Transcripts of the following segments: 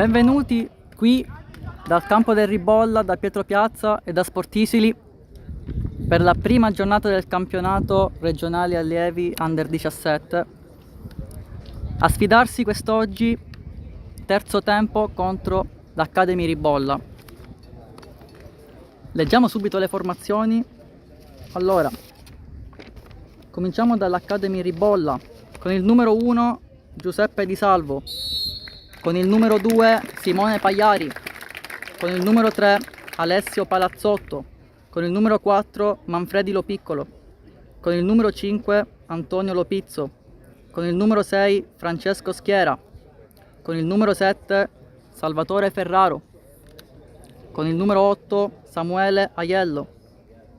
Benvenuti qui dal campo del Ribolla, da Pietro Piazza e da Sportisili per la prima giornata del campionato regionale allievi Under 17. A sfidarsi quest'oggi terzo tempo contro l'Academy Ribolla. Leggiamo subito le formazioni. Allora, cominciamo dall'Academy Ribolla con il numero 1 Giuseppe Di Salvo, con il numero 2 Simone Pagliari, con il numero 3 Alessio Palazzotto, con il numero 4 Manfredi Lopiccolo, con il numero 5 Antonio Lopizzo, con il numero 6 Francesco Schiera, con il numero 7 Salvatore Ferraro, con il numero 8 Samuele Aiello,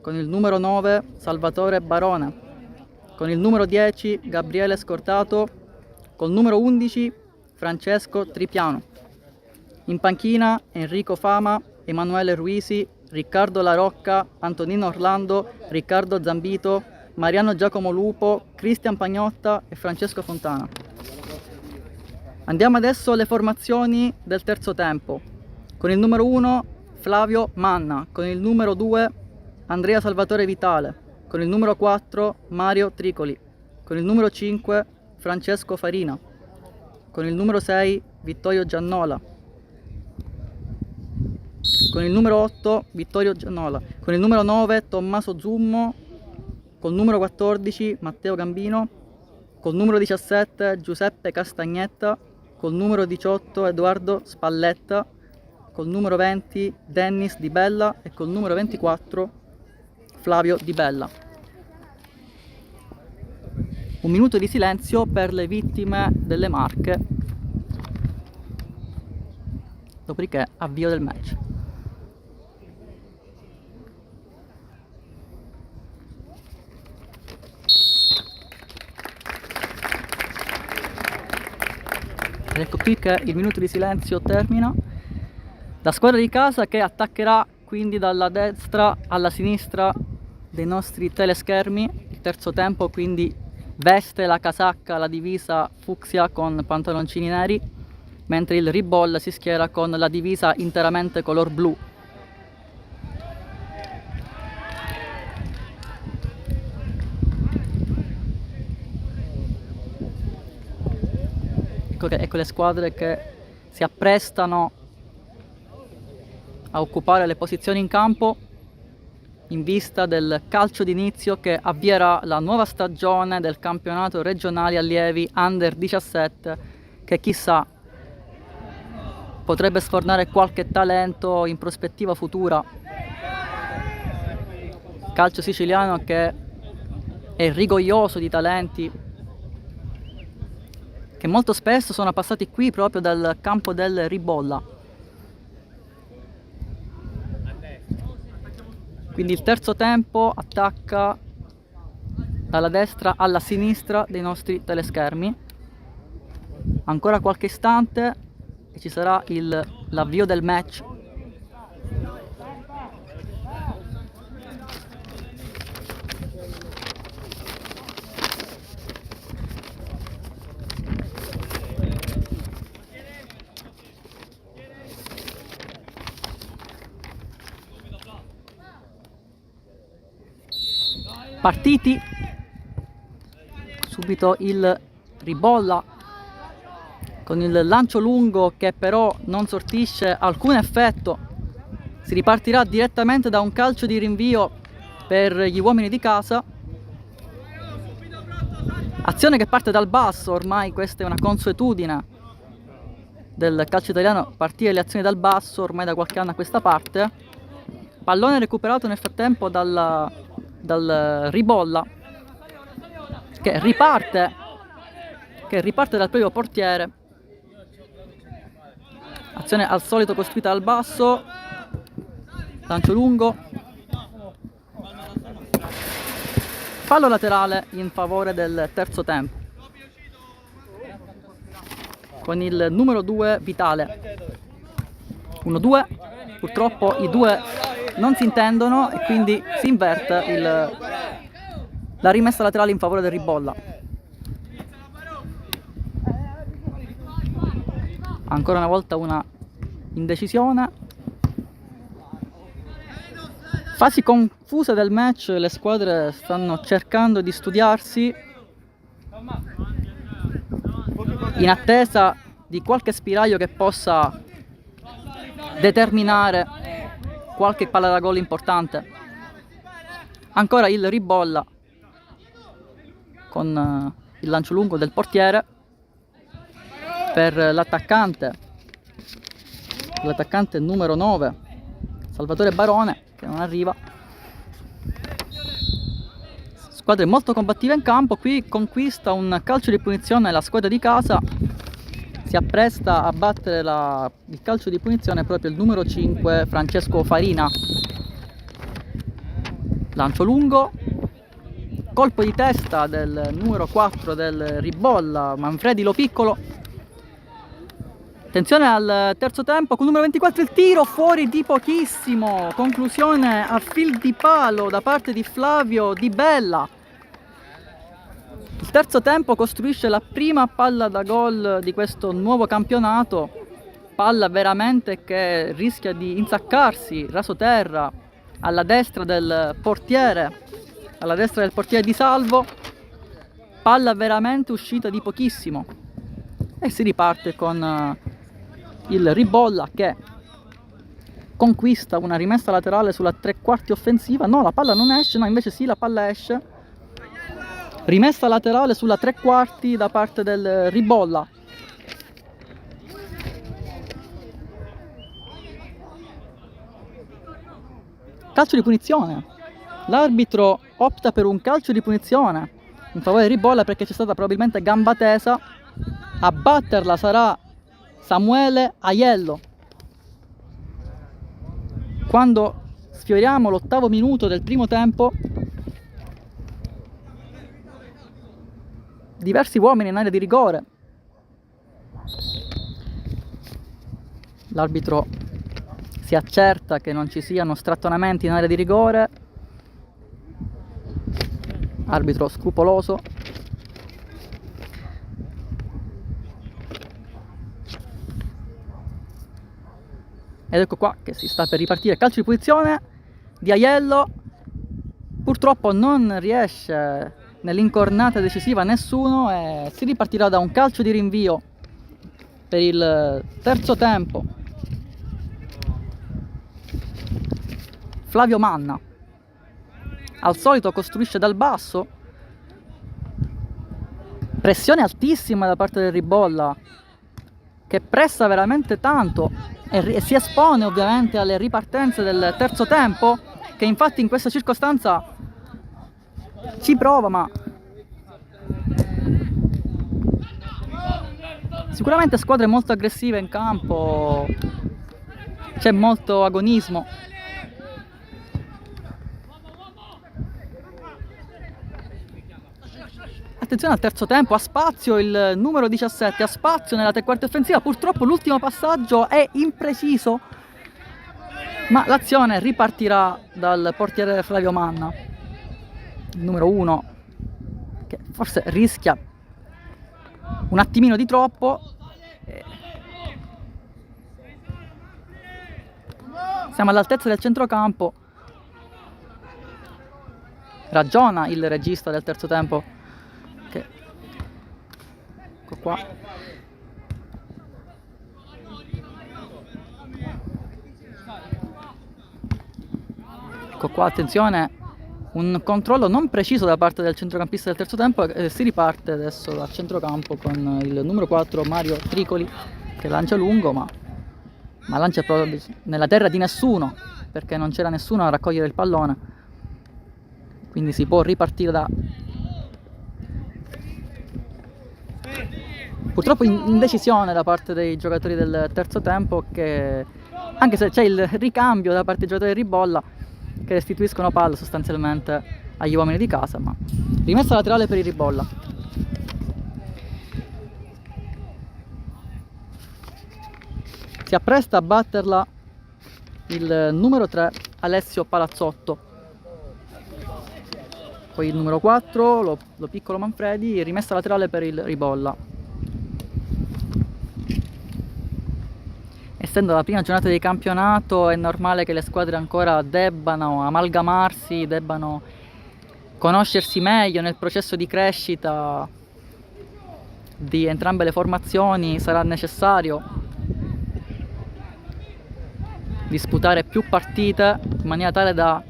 con il numero 9 Salvatore Barone, con il numero 10 Gabriele Scortato, col numero 11 Francesco Tripiano. In panchina Enrico Fama, Emanuele Ruisi, Riccardo La Rocca, Antonino Orlando, Riccardo Zambito, Mariano Giacomo Lupo, Cristian Pagnotta e Francesco Fontana. Andiamo adesso alle formazioni del terzo tempo. Con il numero 1 Flavio Manna, con il numero 2 Andrea Salvatore Vitale, con il numero 4 Mario Tricoli, con il numero 5 Francesco Farina, con il numero 6 Vittorio Giannola, con il numero 8 Vittorio Giannola, con il numero 9 Tommaso Zummo, col numero 14 Matteo Gambino, col numero 17 Giuseppe Castagnetta, col numero 18 Edoardo Spalletta, col numero 20 Dennis Di Bella e col numero 24 Flavio Di Bella. Un minuto di silenzio per le vittime delle Marche, dopodiché avvio del match. Ed ecco qui che il minuto di silenzio termina. La squadra di casa che attaccherà quindi dalla destra alla sinistra dei nostri teleschermi. Il terzo tempo quindi veste la casacca, la divisa fucsia con pantaloncini neri, mentre il Ribolla si schiera con la divisa interamente color blu. Ecco le squadre che si apprestano a occupare le posizioni in campo in vista del calcio d'inizio che avvierà la nuova stagione del campionato regionale allievi Under 17, che chissà potrebbe sfornare qualche talento in prospettiva futura. Calcio siciliano che è rigoglioso di talenti che molto spesso sono passati qui proprio dal campo del Ribolla. Quindi il terzo tempo attacca dalla destra alla sinistra dei nostri teleschermi. Ancora qualche istante e ci sarà l'avvio del match. Partiti, subito il Ribolla con il lancio lungo che però non sortisce alcun effetto. Si ripartirà direttamente da un calcio di rinvio per gli uomini di casa. Azione che parte dal basso, ormai questa è una consuetudine del calcio italiano, partire le azioni dal basso ormai da qualche anno a questa parte. Pallone recuperato nel frattempo dal Ribolla, che riparte dal proprio portiere. Azione al solito costruita dal basso, lancio lungo, fallo laterale in favore del terzo tempo, con il numero 2 Vitale. 1-2, purtroppo i due non si intendono e quindi si inverte la rimessa laterale in favore del Ribolla. Ancora una volta una indecisione. Fasi confuse del match, le squadre stanno cercando di studiarsi in attesa di qualche spiraglio che possa determinare qualche palla da gol importante. Ancora il Ribolla con il lancio lungo del portiere per l'attaccante numero 9 Salvatore Barone, che non arriva. Squadre molto combattive in campo. Qui conquista un calcio di punizione la squadra di casa, si appresta a battere il calcio di punizione proprio il numero 5 Francesco Farina. Lancio lungo, colpo di testa del numero 4 del Ribolla, Manfredi Lo Piccolo. Attenzione al terzo tempo con numero 24, il tiro fuori di pochissimo, conclusione a fil di palo da parte di Flavio Di Bella. Il terzo tempo costruisce la prima palla da gol di questo nuovo campionato, palla veramente che rischia di insaccarsi rasoterra alla destra del portiere di Salvo, palla veramente uscita di pochissimo e si riparte con il Ribolla che conquista una rimessa laterale sulla tre quarti offensiva. No, la palla non esce, no, invece sì, la palla esce. Rimessa laterale sulla tre quarti da parte del Ribolla. Calcio di punizione. L'arbitro opta per un calcio di punizione in favore del Ribolla perché c'è stata probabilmente gamba tesa. A batterla sarà Samuele Aiello. Quando sfioriamo l'8° minuto del primo tempo, diversi uomini in area di rigore. L'arbitro si accerta che non ci siano strattonamenti in area di rigore. Arbitro scrupoloso. Ed ecco qua che si sta per ripartire. Calcio di punizione di Aiello. Purtroppo non riesce nell'incornata decisiva nessuno e si ripartirà da un calcio di rinvio per il terzo tempo. Flavio Manna al solito costruisce dal basso, pressione altissima da parte del Ribolla che pressa veramente tanto e si espone ovviamente alle ripartenze del terzo tempo, che infatti in questa circostanza ci prova, ma sicuramente squadre molto aggressive in campo, c'è molto agonismo. Attenzione al terzo tempo, ha spazio il numero 17, ha spazio nella tre quarti offensiva, purtroppo l'ultimo passaggio è impreciso, ma l'azione ripartirà dal portiere Flavio Manna, il numero 1, che forse rischia un attimino di troppo. Siamo all'altezza del centrocampo, ragiona il regista del terzo tempo. Ecco qua. Ecco qua, attenzione un controllo non preciso da parte del centrocampista del terzo tempo. Si riparte adesso dal centrocampo con il numero 4 Mario Tricoli, che lancia lungo, ma lancia proprio nella terra di nessuno, perché non c'era nessuno a raccogliere il pallone, quindi si può ripartire da... Purtroppo indecisione da parte dei giocatori del terzo tempo, che anche se c'è il ricambio da parte dei giocatori di Ribolla, che restituiscono palla sostanzialmente agli uomini di casa, ma rimessa laterale per il Ribolla. Si appresta a batterla il numero 3 Alessio Palazzotto, poi il numero 4 lo piccolo Manfredi, rimessa laterale per il Ribolla. Essendo la prima giornata di campionato è normale che le squadre ancora debbano amalgamarsi, debbano conoscersi meglio nel processo di crescita di entrambe le formazioni. Sarà necessario disputare più partite in maniera tale da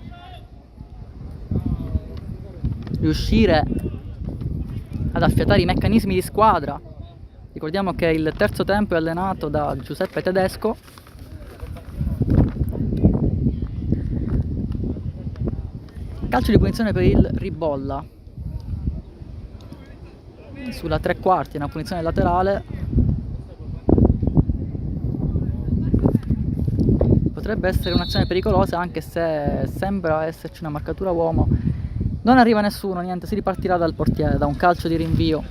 riuscire ad affiatare i meccanismi di squadra. Ricordiamo che il terzo tempo è allenato da Giuseppe Tedesco. Calcio di punizione per il Ribolla sulla tre quarti, una punizione laterale. Potrebbe essere un'azione pericolosa, anche se sembra esserci una marcatura uomo. Non arriva nessuno, niente, si ripartirà dal portiere, da un calcio di rinvio.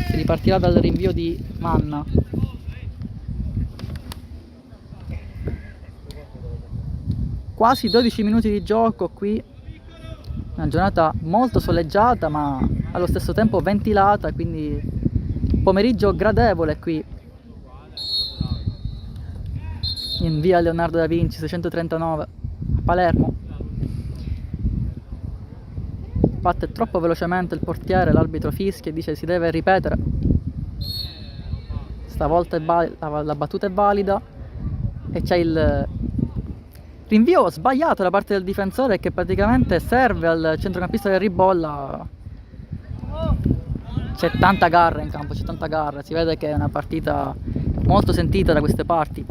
Si ripartirà dal rinvio di Manna. Quasi 12 minuti di gioco qui, una giornata molto soleggiata ma allo stesso tempo ventilata, quindi pomeriggio gradevole qui in via Leonardo da Vinci 639 a Palermo. Batte troppo velocemente il portiere, l'arbitro fischia e dice si deve ripetere. Stavolta la battuta è valida e c'è il rinvio sbagliato da parte del difensore, che praticamente serve al centrocampista del Ribolla. C'è tanta garra in campo, c'è tanta garra, si vede che è una partita molto sentita da queste parti.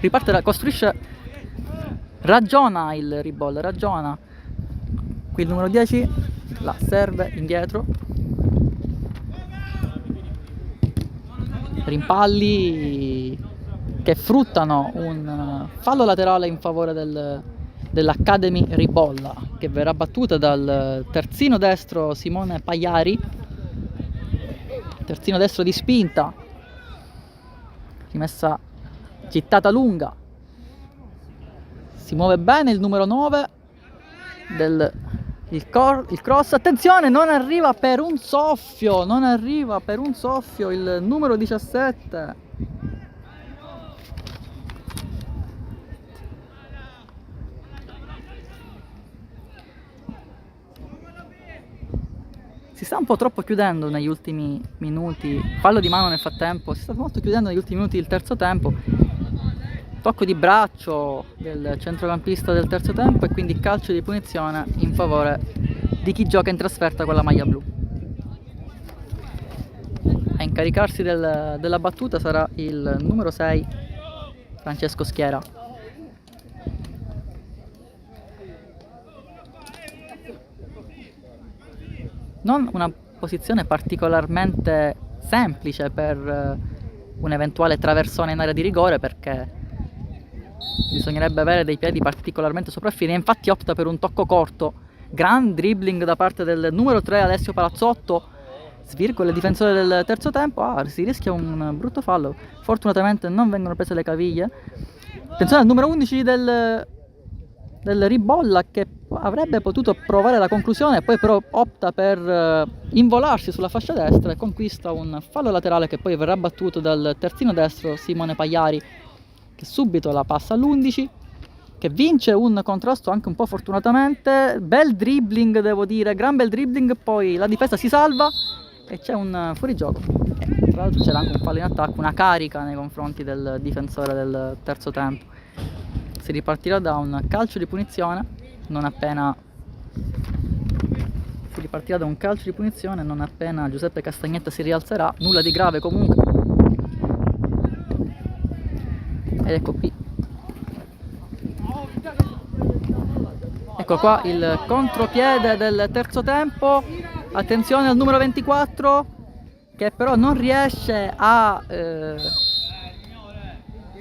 Riparte, costruisce, ragiona il Ribolla, ragiona. Qui il numero 10 la serve indietro, rimpalli che fruttano un fallo laterale in favore dell'Academy Ribolla, che verrà battuta dal terzino destro Simone Pagliari, terzino destro di spinta, rimessa gittata lunga, si muove bene il numero 9 il cross, attenzione, non arriva per un soffio, il numero 17. Si sta un po' troppo chiudendo negli ultimi minuti, fallo di mano nel frattempo, si sta molto chiudendo negli ultimi minuti del terzo tempo. Tocco di braccio del centrocampista del terzo tempo e quindi calcio di punizione in favore di chi gioca in trasferta con la maglia blu. A incaricarsi della battuta sarà il numero 6 Francesco Schiera. Non una posizione particolarmente semplice per un eventuale traversone in area di rigore, perché bisognerebbe avere dei piedi particolarmente sopraffini, e infatti opta per un tocco corto. Gran dribbling da parte del numero 3 Alessio Palazzotto, svirgola il difensore del terzo tempo, si rischia un brutto fallo, fortunatamente non vengono prese le caviglie. Attenzione al numero 11 del Ribolla, che avrebbe potuto provare la conclusione, poi però opta per involarsi sulla fascia destra e conquista un fallo laterale che poi verrà battuto dal terzino destro Simone Pagliari, che subito la passa all'11, che vince un contrasto anche un po' fortunatamente. Bel dribbling, devo dire, gran bel dribbling, poi la difesa si salva e c'è un fuorigioco. Tra l'altro c'era anche un fallo in attacco, una carica nei confronti del difensore del terzo tempo. Si ripartirà da un calcio di punizione non appena si ripartirà da un calcio di punizione, non appena Giuseppe Castagnetta si rialzerà, nulla di grave comunque. Ed ecco qui. Ecco qua il contropiede del terzo tempo. Attenzione al numero 24 che però non riesce a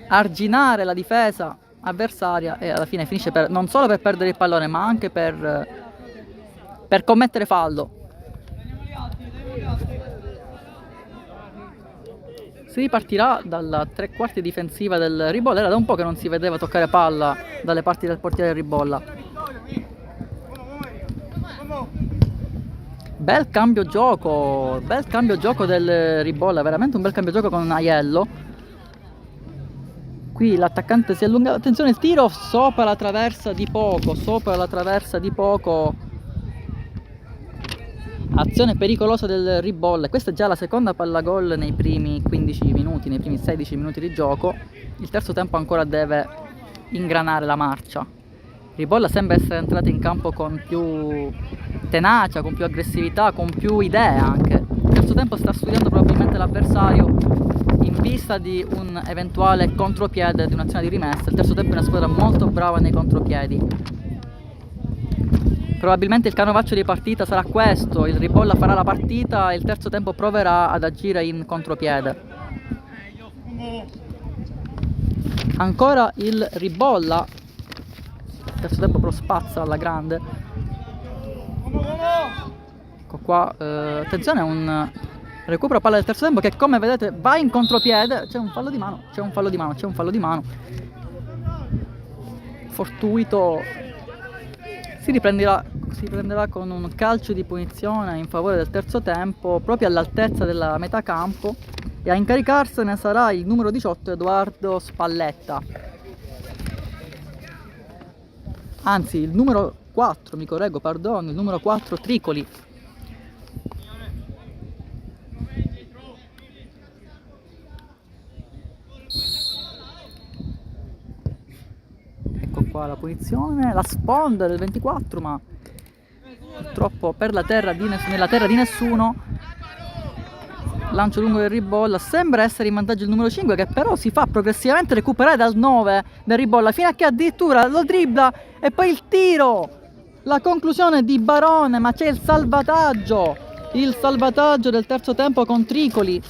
arginare la difesa avversaria e alla fine finisce per, non solo per perdere il pallone ma anche per commettere fallo. Si ripartirà dalla tre quarti difensiva del Ribolla. Era da un po' che non si vedeva toccare palla dalle parti del portiere Ribolla. Bel cambio gioco del Ribolla, veramente un bel cambio gioco con Aiello. Qui l'attaccante si allunga, attenzione il tiro sopra la traversa di poco, azione pericolosa del Ribolla. Questa è già la seconda palla gol nei primi 15 minuti, nei primi 16 minuti di gioco. Il terzo tempo ancora deve ingranare la marcia. Ribolla sembra essere entrato in campo con più tenacia, con più aggressività, con più idee anche. Il terzo tempo sta studiando probabilmente l'avversario in vista di un eventuale contropiede di un'azione di rimessa. Il terzo tempo è una squadra molto brava nei contropiedi. Probabilmente il canovaccio di partita sarà questo, il Ribolla farà la partita e il terzo tempo proverà ad agire in contropiede. Ancora il Ribolla, il terzo tempo però spazza alla grande. Ecco qua, attenzione, un recupero palla del terzo tempo che come vedete va in contropiede, c'è un fallo di mano, fortuito. Si riprenderà con un calcio di punizione in favore del terzo tempo proprio all'altezza della metà campo e a incaricarsene sarà il numero 18 Edoardo Spalletta, anzi il numero 4, mi correggo, perdono, il numero 4 Tricoli. Ecco qua la punizione, la sponda del 24, ma purtroppo per nella terra di nessuno. Lancio lungo del Ribolla, sembra essere in vantaggio il numero 5 che però si fa progressivamente recuperare dal 9 del Ribolla fino a che addirittura lo dribbla e poi il tiro, la conclusione di Barone, ma c'è il salvataggio del terzo tempo con Tricoli,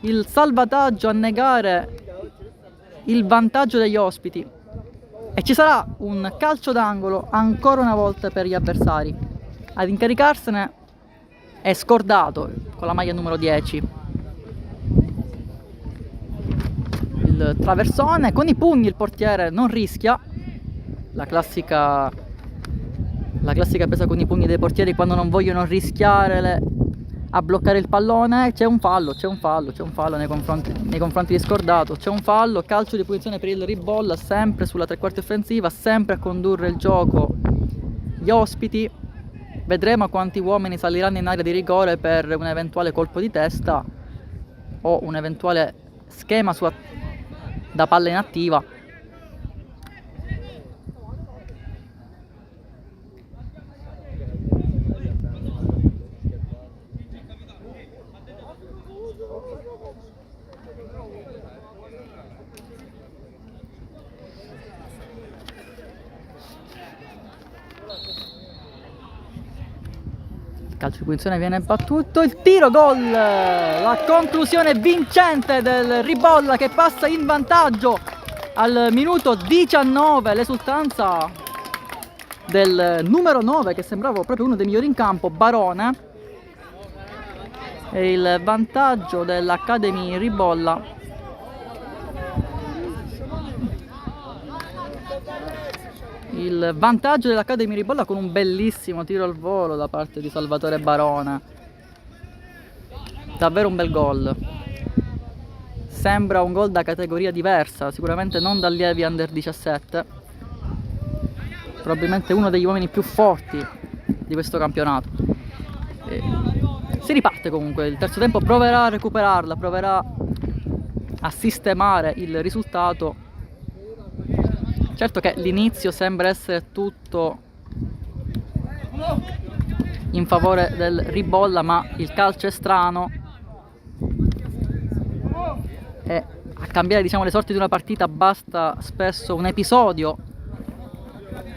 il salvataggio a negare il vantaggio degli ospiti. E ci sarà un calcio d'angolo ancora una volta per gli avversari. Ad incaricarsene è Scordato con la maglia numero 10. Il traversone con i pugni, il portiere non rischia. La classica presa con i pugni dei portieri quando non vogliono rischiare a bloccare il pallone. C'è un fallo nei confronti di Scordato, c'è un fallo, calcio di punizione per il Ribolla, sempre sulla tre quarti offensiva, sempre a condurre il gioco gli ospiti. Vedremo quanti uomini saliranno in area di rigore per un eventuale colpo di testa o un eventuale schema da palla inattiva. Calcio di punizione viene battuto, il tiro, gol! La conclusione vincente del Ribolla che passa in vantaggio al minuto 19, l'esultanza del numero 9 che sembrava proprio uno dei migliori in campo, Barone, e il vantaggio dell'Academy Ribolla. Il vantaggio dell'Academy Ribolla con un bellissimo tiro al volo da parte di Salvatore Barone. Davvero un bel gol. Sembra un gol da categoria diversa, sicuramente non da allievi under 17. Probabilmente uno degli uomini più forti di questo campionato. Si riparte comunque, il terzo tempo proverà a recuperarla, proverà a sistemare il risultato. Certo che l'inizio sembra essere tutto in favore del Ribolla, ma il calcio è strano e a cambiare, diciamo, le sorti di una partita basta spesso un episodio.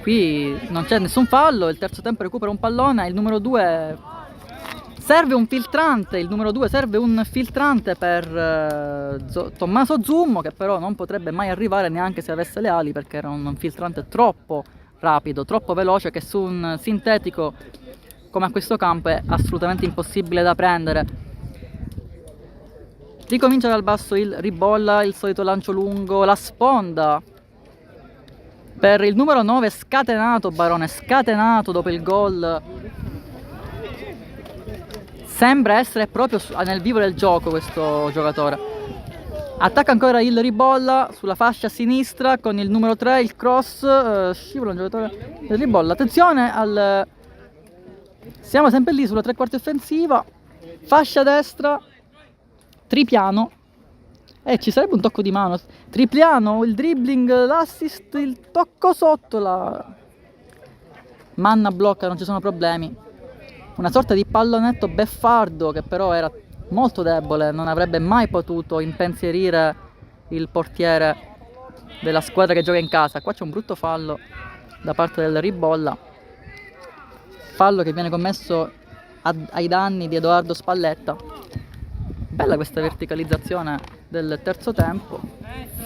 Qui non c'è nessun fallo, il terzo tempo recupera un pallone, il numero 2 serve un filtrante, il numero 2 serve un filtrante per Tommaso Zummo, che però non potrebbe mai arrivare neanche se avesse le ali, perché era un filtrante troppo rapido, troppo veloce, che su un sintetico come a questo campo è assolutamente impossibile da prendere. Ricomincia dal basso il Ribolla, il solito lancio lungo, la sponda per il numero 9 scatenato, Barone, scatenato dopo il gol. Sembra essere proprio nel vivo del gioco questo giocatore. Attacca ancora il Ribolla sulla fascia sinistra con il numero 3, il cross, scivola un giocatore del Ribolla. Attenzione al... Siamo sempre lì sulla tre quarti offensiva, fascia destra, Tripiano, ci sarebbe un tocco di mano, Tripiano, il dribbling, l'assist, il tocco sotto, la manna blocca, non ci sono problemi. Una sorta di pallonetto beffardo che però era molto debole, non avrebbe mai potuto impensierire il portiere della squadra che gioca in casa. Qua c'è un brutto fallo da parte del Ribolla, fallo che viene commesso ai danni di Edoardo Spalletta. Bella questa verticalizzazione del terzo tempo.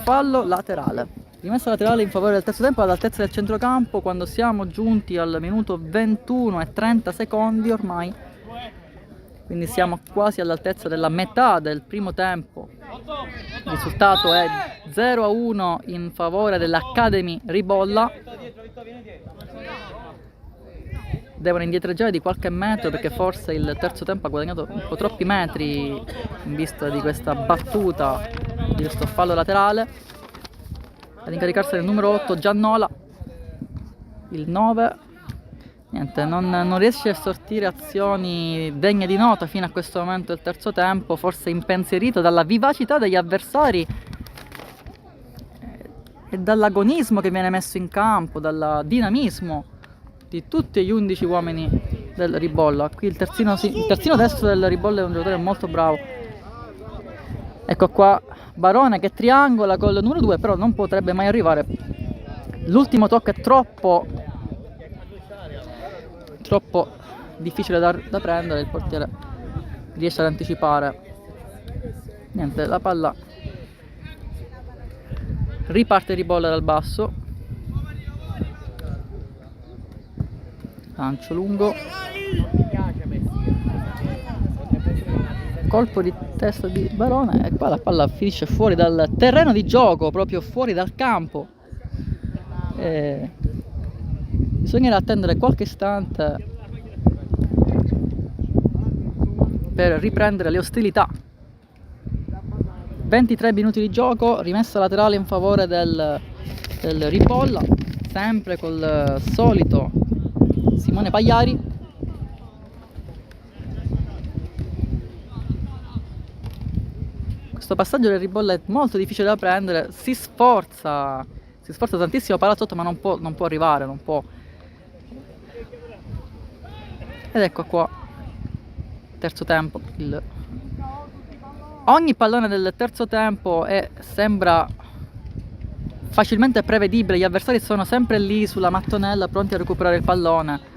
Fallo laterale, rimessa laterale in favore del terzo tempo all'altezza del centrocampo, quando siamo giunti al minuto 21 e 30 secondi ormai, quindi siamo quasi all'altezza della metà del primo tempo. Il risultato è 0-1 in favore dell'Academy Ribolla. Devono indietreggiare di qualche metro perché forse il terzo tempo ha guadagnato un po' troppi metri in vista di questa battuta, di questo fallo laterale. Ad incaricarsi del numero 8 Giannola, il 9 niente, non riesce a sortire azioni degne di nota fino a questo momento del terzo tempo, forse impensierito dalla vivacità degli avversari e dall'agonismo che viene messo in campo, dal dinamismo di tutti gli 11 uomini del Ribolla. Qui il terzino destro del Ribolla è un giocatore molto bravo. Ecco qua Barone che triangola col numero 2, però non potrebbe mai arrivare. L'ultimo tocco è troppo difficile da prendere, il portiere riesce ad anticipare. Niente, la palla riparte Ribolla dal basso. Lancio lungo, colpo di testa di Barone e qua la palla finisce fuori dal terreno di gioco, proprio fuori dal campo. Bisognerà attendere qualche istante per riprendere le ostilità. 23 minuti di gioco, rimessa laterale in favore del Ribolla, sempre col solito Simone Pagliari. Questo passaggio del Ribolla è molto difficile da prendere, si sforza tantissimo Palazzotto, ma non può arrivare, non può. Ed ecco qua, terzo tempo. Ogni pallone del terzo tempo sembra facilmente prevedibile, gli avversari sono sempre lì sulla mattonella pronti a recuperare il pallone.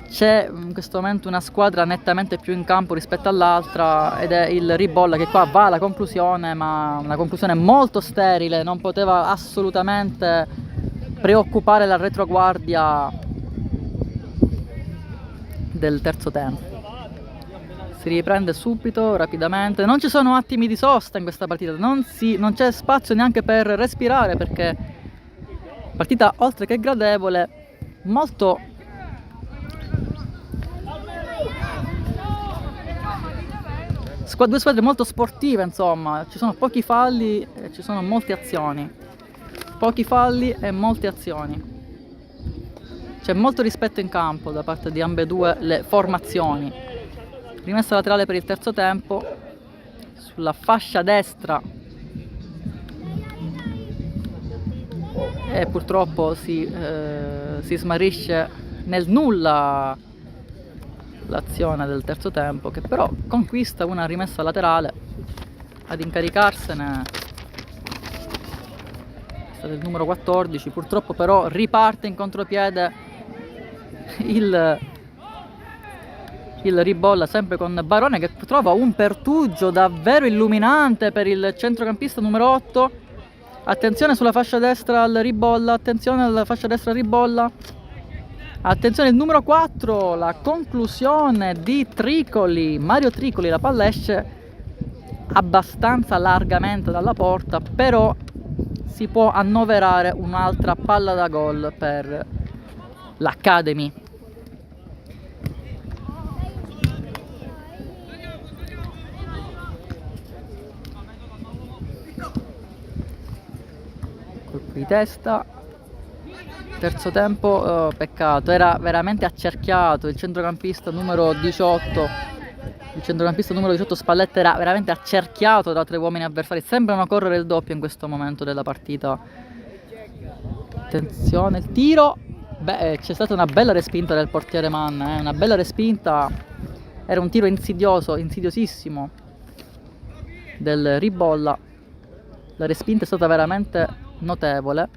C'è in questo momento una squadra nettamente più in campo rispetto all'altra ed è il Ribolla che qua va alla conclusione, ma una conclusione molto sterile, non poteva assolutamente preoccupare la retroguardia del terzo tempo. Si riprende subito, rapidamente, non ci sono attimi di sosta in questa partita, non c'è spazio neanche per respirare, perché partita oltre che gradevole, due squadre molto sportive, insomma, ci sono pochi falli e ci sono molte azioni. Pochi falli e molte azioni. C'è molto rispetto in campo da parte di ambedue le formazioni. Rimessa laterale per il terzo tempo, sulla fascia destra e purtroppo si smarrisce nel nulla l'azione del terzo tempo, che però conquista una rimessa laterale. Ad incaricarsene è stato il numero 14, purtroppo però riparte in contropiede il Ribolla, sempre con Barone, che trova un pertugio davvero illuminante per il centrocampista numero 8. Attenzione sulla fascia destra al Ribolla, attenzione alla fascia destra al Ribolla, attenzione il numero 4, la conclusione di Tricoli, Mario Tricoli. La palla esce abbastanza largamente dalla porta, però si può annoverare un'altra palla da gol per l'Academy. Colpo di testa, terzo tempo, peccato, era veramente accerchiato il centrocampista numero 18. Il centrocampista numero 18 Spalletta era veramente accerchiato da 3 uomini avversari. Sembrano correre il doppio in questo momento della partita. Attenzione, il tiro. Beh, c'è stata una bella respinta del portiere Manna, una bella respinta. Era un tiro insidioso, insidiosissimo del Ribolla. La respinta è stata veramente notevole.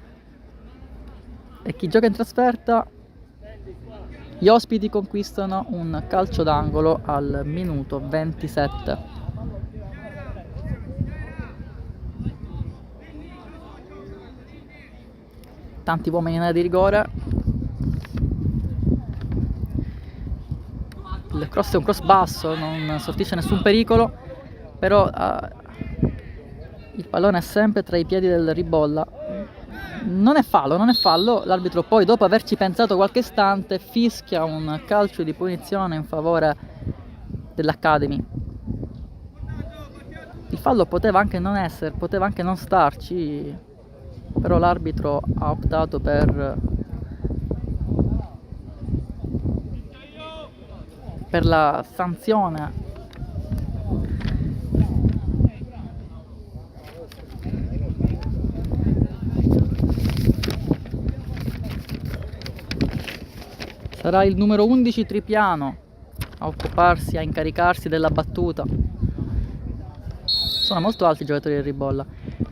E chi gioca in trasferta? Gli ospiti conquistano un calcio d'angolo al minuto 27. Tanti uomini in area di rigore. Il cross è un cross basso, non sortisce nessun pericolo, però il pallone è sempre tra i piedi del Ribolla. Non è fallo, l'arbitro poi, dopo averci pensato qualche istante, fischia un calcio di punizione in favore dell'Academy. Il fallo poteva anche non essere, poteva anche non starci, però l'arbitro ha optato per la sanzione. Sarà il numero 11 Tripiano a occuparsi, a incaricarsi della battuta. Sono molto alti i giocatori del Ribolla.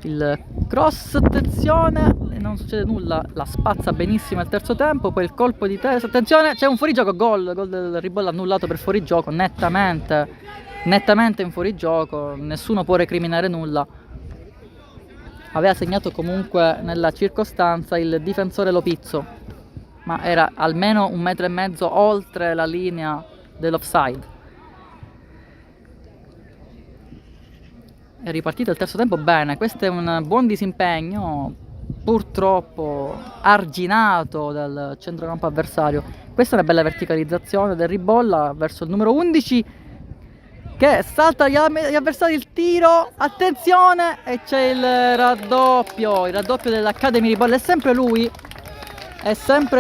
Il cross, attenzione, non succede nulla, la spazza benissimo al terzo tempo, poi il colpo di testa, attenzione, c'è un fuorigioco, gol del Ribolla annullato per fuorigioco, nettamente in fuorigioco, nessuno può recriminare nulla. Aveva segnato comunque nella circostanza il difensore Lopizzo, ma era almeno 1,5 metri oltre la linea dell'offside. È ripartito il terzo tempo bene, questo è un buon disimpegno, purtroppo arginato dal centrocampo avversario. Questa è una bella verticalizzazione del Ribolla verso il numero 11 che salta gli avversari, il tiro, attenzione, e c'è il raddoppio dell'Academy Ribolla. È sempre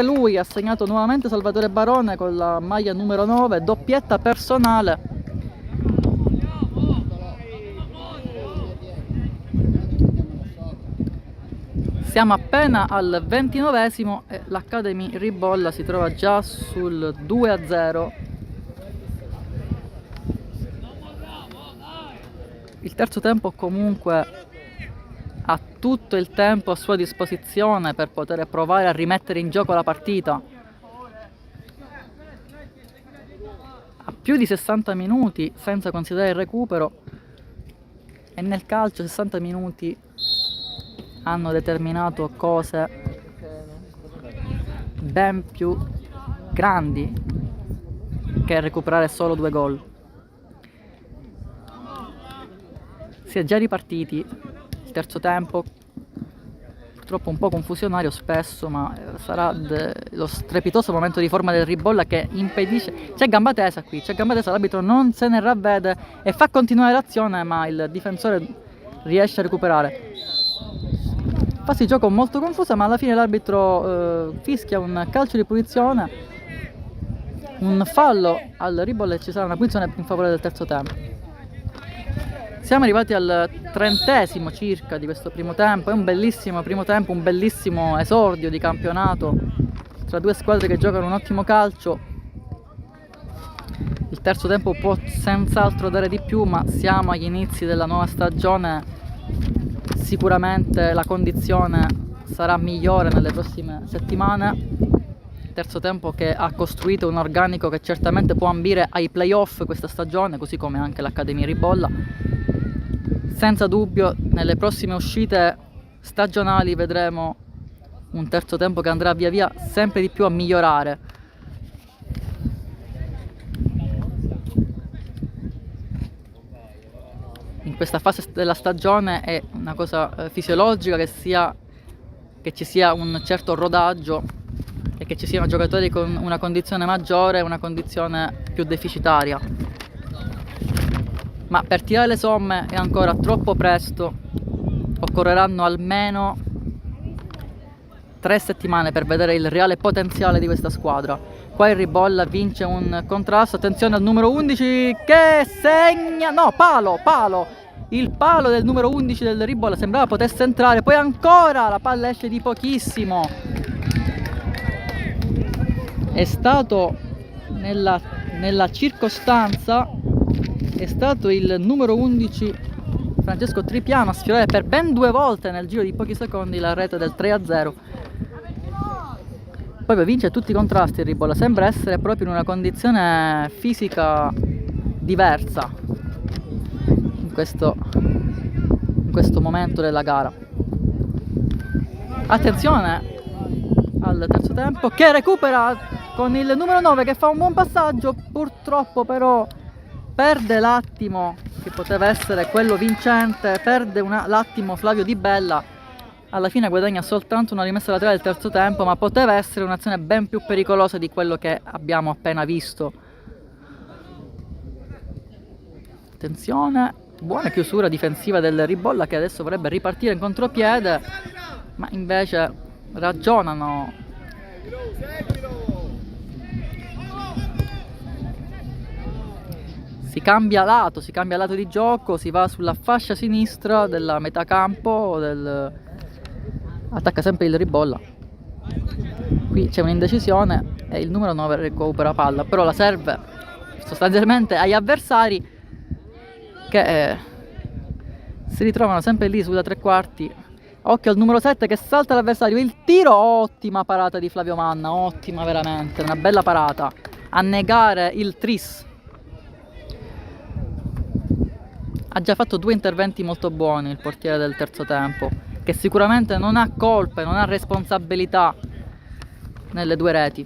lui, ha segnato nuovamente Salvatore Barone con la maglia numero 9, doppietta personale. Siamo appena al 29esimo e l'Academy Ribolla si trova già sul 2-0. Il terzo tempo comunque ha tutto il tempo a sua disposizione per poter provare a rimettere in gioco la partita. A più di 60 minuti senza considerare il recupero, e nel calcio 60 minuti hanno determinato cose ben più grandi che recuperare solo 2 gol. Si è già ripartiti, il terzo tempo purtroppo un po' confusionario spesso, ma sarà lo strepitoso momento di forma del Ribolla che impedisce. C'è gamba tesa qui, l'arbitro non se ne ravvede e fa continuare l'azione, ma il difensore riesce a recuperare. Fase di gioco molto confusa, ma alla fine l'arbitro fischia un calcio di punizione, un fallo al Ribolla e ci sarà una punizione in favore del terzo tempo. Siamo arrivati al 30esimo circa di questo primo tempo. È un bellissimo primo tempo, un bellissimo esordio di campionato tra due squadre che giocano un ottimo calcio. Il terzo tempo può senz'altro dare di più, ma siamo agli inizi della nuova stagione, sicuramente la condizione sarà migliore nelle prossime settimane. Il terzo tempo che ha costruito un organico che certamente può ambire ai playoff questa stagione, così come anche l'Accademia Ribolla. Senza dubbio nelle prossime uscite stagionali vedremo un terzo tempo che andrà via via sempre di più a migliorare. In questa fase della stagione è una cosa fisiologica che ci sia un certo rodaggio e che ci siano giocatori con una condizione maggiore e una condizione più deficitaria. Ma per tirare le somme è ancora troppo presto, occorreranno almeno 3 settimane per vedere il reale potenziale di questa squadra. Qua il Ribolla vince un contrasto, attenzione al numero 11 che segna, no, palo, il palo del numero 11 del Ribolla sembrava potesse entrare, poi ancora la palla esce di pochissimo. È stato nella circostanza, è stato il numero 11 Francesco Tripiano a sfiorare per ben 2 volte nel giro di pochi secondi la rete del 3-0. Poi vince tutti i contrasti il Ribolla, sembra essere proprio in una condizione fisica diversa in questo momento della gara. Attenzione al terzo tempo che recupera con il numero 9 che fa un buon passaggio, purtroppo però perde l'attimo che poteva essere quello vincente, perde l'attimo Flavio Di Bella. Alla fine guadagna soltanto una rimessa laterale del terzo tempo, ma poteva essere un'azione ben più pericolosa di quello che abbiamo appena visto. Attenzione, buona chiusura difensiva del Ribolla che adesso vorrebbe ripartire in contropiede, ma invece ragionano. Si cambia lato di gioco, si va sulla fascia sinistra della metà campo attacca sempre il Ribolla. Qui c'è un'indecisione e il numero 9 recupera palla, però la serve sostanzialmente agli avversari che si ritrovano sempre lì sulla tre quarti. Occhio al numero 7 che salta l'avversario, il tiro, ottima parata di Flavio Manna, ottima veramente, una bella parata a negare il tris. Ha già fatto 2 interventi molto buoni il portiere del terzo tempo, che sicuramente non ha colpe, non ha responsabilità nelle 2 reti.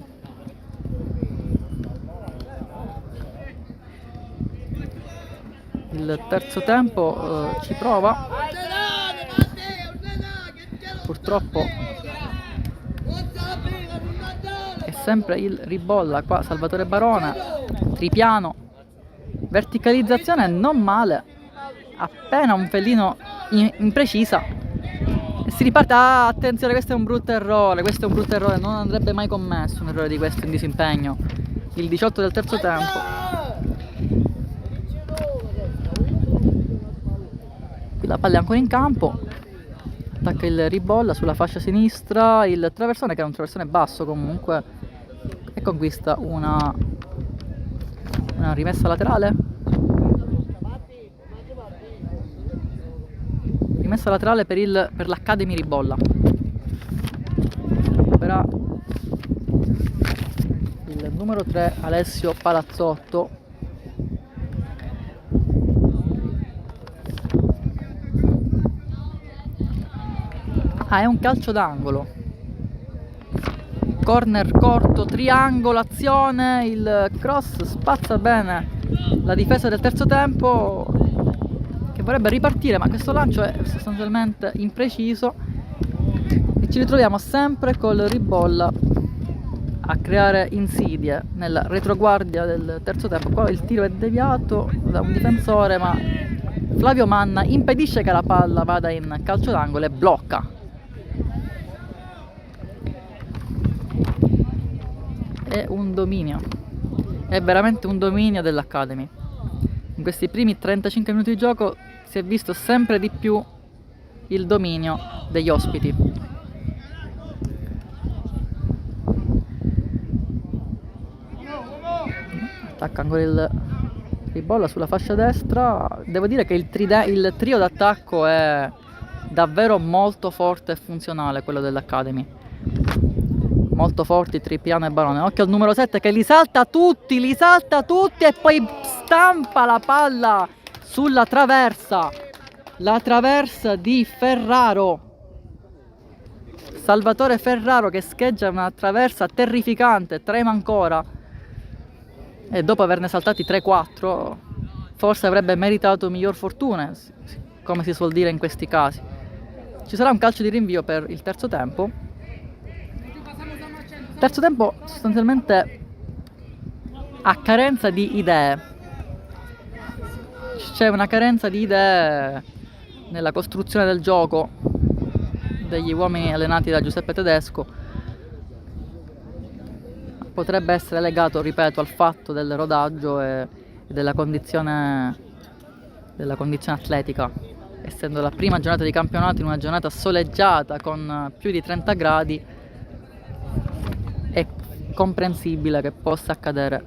Il terzo tempo ci prova, purtroppo è sempre il Ribolla. Qua Salvatore Barone, Tripiano, verticalizzazione non male, appena un pelino imprecisa e si riparte. Attenzione, questo è un brutto errore, non andrebbe mai commesso un errore di questo in disimpegno. Il 18 del terzo tempo. Qui la palla è ancora in campo, attacca il Ribolla sulla fascia sinistra, il traversone che è un traversone basso comunque, e conquista una rimessa laterale. Rimessa laterale per l'Accademia Ribolla. Opera il numero 3 Alessio Palazzotto. È un calcio d'angolo. Corner corto, triangolazione, il cross spazza bene la difesa del terzo tempo che vorrebbe ripartire, ma questo lancio è sostanzialmente impreciso e ci ritroviamo sempre col Ribolla a creare insidie nella retroguardia del terzo tempo. Qua il tiro è deviato da un difensore, ma Flavio Manna impedisce che la palla vada in calcio d'angolo e blocca. È un dominio, è veramente un dominio dell'Academy. In questi primi 35 minuti di gioco si è visto sempre di più il dominio degli ospiti. Attacca ancora il Ribolla sulla fascia destra. Devo dire che il trio d'attacco è davvero molto forte e funzionale, quello dell'Academy. Molto forti Trippiano e Barone. Occhio al numero 7 che li salta tutti e poi stampa la palla sulla traversa. La traversa di Ferraro. Salvatore Ferraro che scheggia una traversa terrificante, trema ancora. E dopo averne saltati 3-4 forse avrebbe meritato miglior fortuna, come si suol dire in questi casi. Ci sarà un calcio di rinvio per il terzo tempo. Terzo tempo sostanzialmente a carenza di idee. C'è una carenza di idee nella costruzione del gioco degli uomini allenati da Giuseppe Tedesco. Potrebbe essere legato, ripeto, al fatto del rodaggio e della condizione atletica. Essendo la prima giornata di campionato in una giornata soleggiata con più di 30 gradi, è comprensibile che possa accadere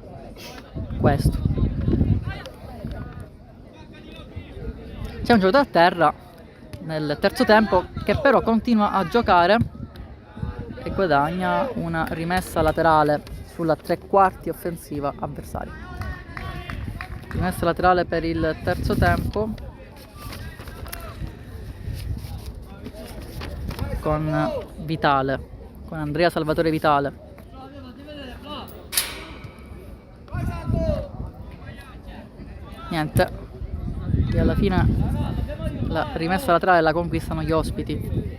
questo. C'è un giocatore a terra nel terzo tempo che però continua a giocare e guadagna una rimessa laterale sulla tre quarti offensiva avversaria. Rimessa laterale per il terzo tempo con Vitale, con Andrea Salvatore Vitale. Niente, e alla fine la rimessa laterale la conquistano gli ospiti.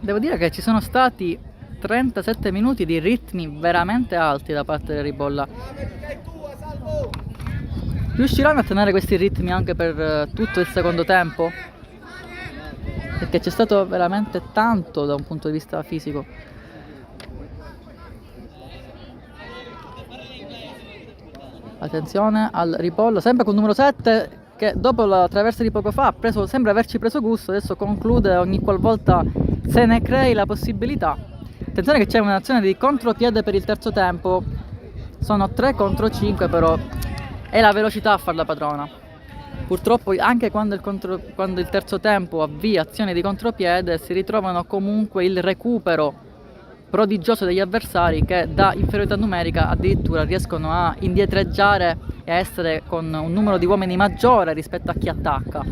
Devo dire che ci sono stati 37 minuti di ritmi veramente alti da parte del Ribolla. Riusciranno a tenere questi ritmi anche per tutto il secondo tempo? Perché c'è stato veramente tanto da un punto di vista fisico. Attenzione al Ribolla, sempre con il numero 7 che dopo la traversa di poco fa sembra averci preso gusto, adesso conclude ogni qualvolta se ne crei la possibilità. Attenzione che c'è un'azione di contropiede per il terzo tempo, sono 3 contro 5 però è la velocità a far la padrona. Purtroppo anche quando il terzo tempo avvia azioni di contropiede si ritrovano comunque il recupero prodigioso degli avversari che da inferiorità numerica addirittura riescono a indietreggiare e a essere con un numero di uomini maggiore rispetto a chi attacca.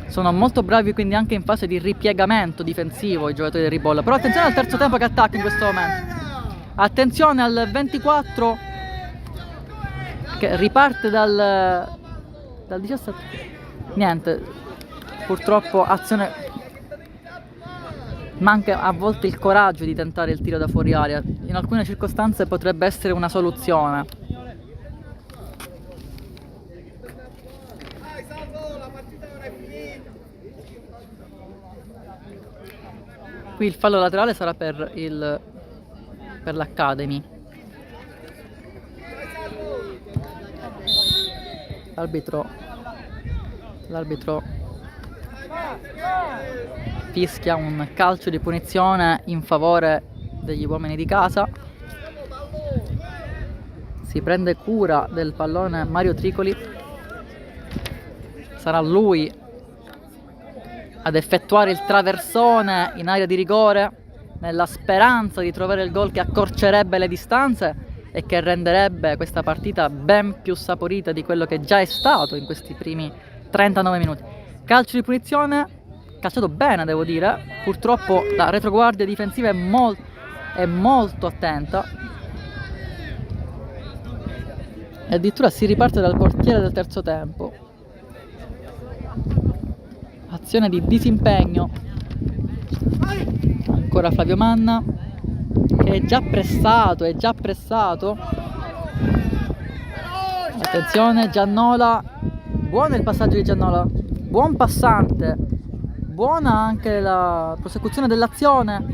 Sono molto bravi quindi anche in fase di ripiegamento difensivo i giocatori del Ribolla. Però attenzione al terzo tempo che attacca in questo momento. Attenzione al 24 che riparte dal 17. Niente, purtroppo azione... Manca a volte il coraggio di tentare il tiro da fuori area. In alcune circostanze potrebbe essere una soluzione. Qui il fallo laterale sarà per l'Academy. L'arbitro fischia un calcio di punizione in favore degli uomini di casa. Si prende cura del pallone Mario Tricoli. Sarà lui ad effettuare il traversone in area di rigore nella speranza di trovare il gol che accorcerebbe le distanze e che renderebbe questa partita ben più saporita di quello che già è stato in questi primi 39 minuti. Calcio di punizione calciato bene, devo dire. Purtroppo la retroguardia difensiva è molto attenta e addirittura si riparte dal portiere del terzo tempo. Azione di disimpegno, ancora Flavio Manna che è già pressato. Attenzione Giannola, buono il passaggio di Giannola, buon passante, buona anche la prosecuzione dell'azione.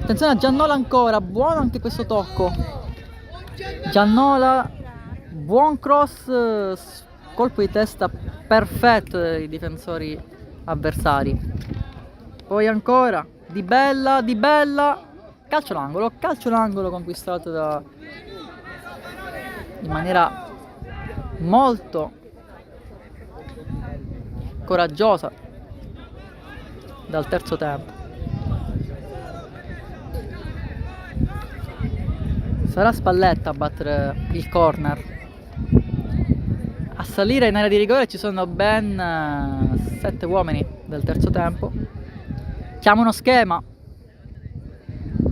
Attenzione a Giannola ancora, buono anche questo tocco. Giannola, buon cross, colpo di testa perfetto dei difensori avversari. Poi ancora Di Bella, calcio d'angolo conquistato in maniera molto coraggiosa dal terzo tempo. Sarà Spalletta a battere il corner. A salire in area di rigore ci sono ben 7 uomini del terzo tempo. Chiama uno schema.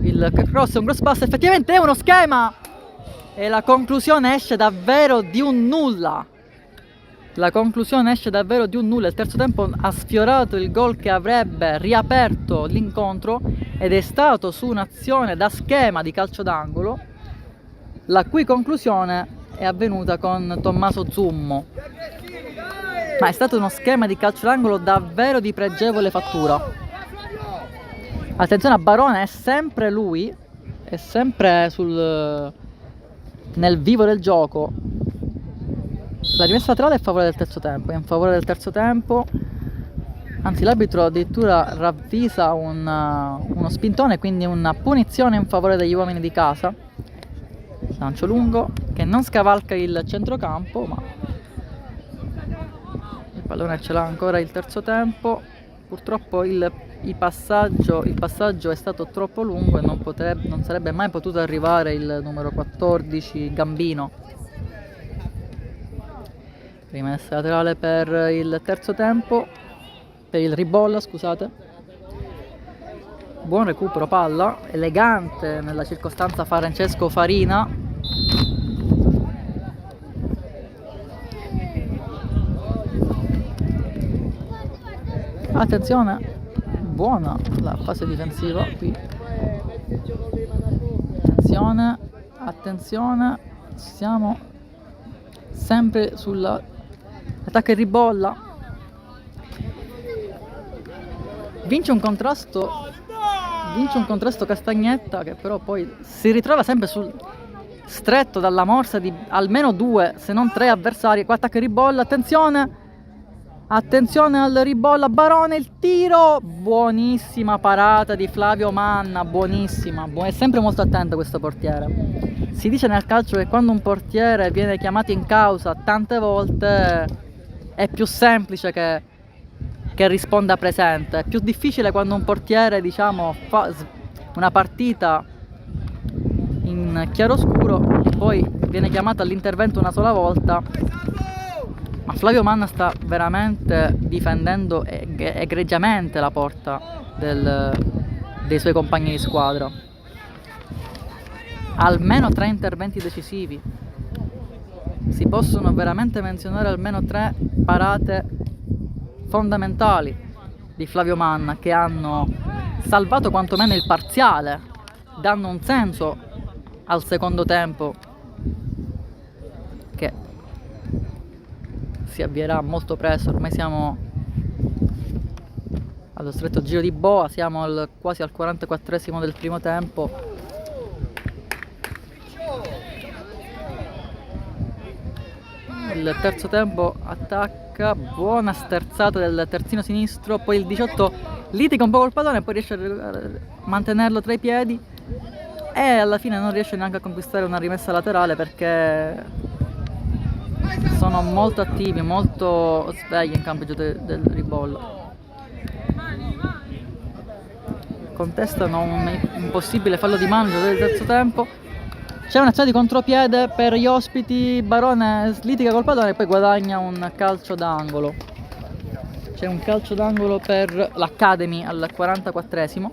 Il cross è un cross pass, effettivamente è uno schema! E la conclusione esce davvero di un nulla. Il terzo tempo ha sfiorato il gol che avrebbe riaperto l'incontro ed è stato su un'azione da schema di calcio d'angolo, la cui conclusione è avvenuta con Tommaso Zummo. Ma è stato uno schema di calcio d'angolo davvero di pregevole fattura. Attenzione a Barone, è sempre lui, è sempre nel vivo del gioco. La rimessa laterale è in favore del terzo tempo, anzi l'arbitro addirittura ravvisa uno spintone, quindi una punizione in favore degli uomini di casa. Lancio lungo che non scavalca il centrocampo, ma il pallone ce l'ha ancora il terzo tempo. Purtroppo il passaggio è stato troppo lungo e non sarebbe mai potuto arrivare il numero 14 Gambino. Rimessa laterale per il terzo tempo, per il Ribolla, scusate. Buon recupero palla, elegante nella circostanza Francesco Farina. Attenzione, buona la fase difensiva qui. Attenzione, siamo sempre sull'attacco e Ribolla. Vince un contrasto Castagnetta, che però poi si ritrova sempre stretto dalla morsa di almeno 2 se non 3 avversari. Qua attacca e Ribolla, attenzione al Ribolla, Barone, il tiro, buonissima parata di Flavio Manna, buonissima, è sempre molto attento questo portiere. Si dice nel calcio che quando un portiere viene chiamato in causa tante volte è più semplice che risponda presente, è più difficile quando un portiere, diciamo, fa una partita in chiaroscuro e poi viene chiamato all'intervento una sola volta. Ma Flavio Manna sta veramente difendendo egregiamente la porta dei suoi compagni di squadra. Almeno 3 interventi decisivi. Si possono veramente menzionare almeno 3 parate fondamentali di Flavio Manna che hanno salvato quantomeno il parziale, dando un senso al secondo tempo che si avvierà molto presto. Ormai siamo allo stretto giro di boa, siamo quasi al 44esimo del primo tempo. Il terzo tempo attacca, buona sterzata del terzino sinistro, poi il 18 litiga un po' col pallone e poi riesce a mantenerlo tra i piedi e alla fine non riesce neanche a conquistare una rimessa laterale perché sono molto attivi, molto svegli in campo del Ribolla. Contestano un possibile fallo di mano del terzo tempo. C'è un'azione di contropiede per gli ospiti, Barone litiga col pallone e poi guadagna un calcio d'angolo. C'è un calcio d'angolo per l'Academy al 44esimo.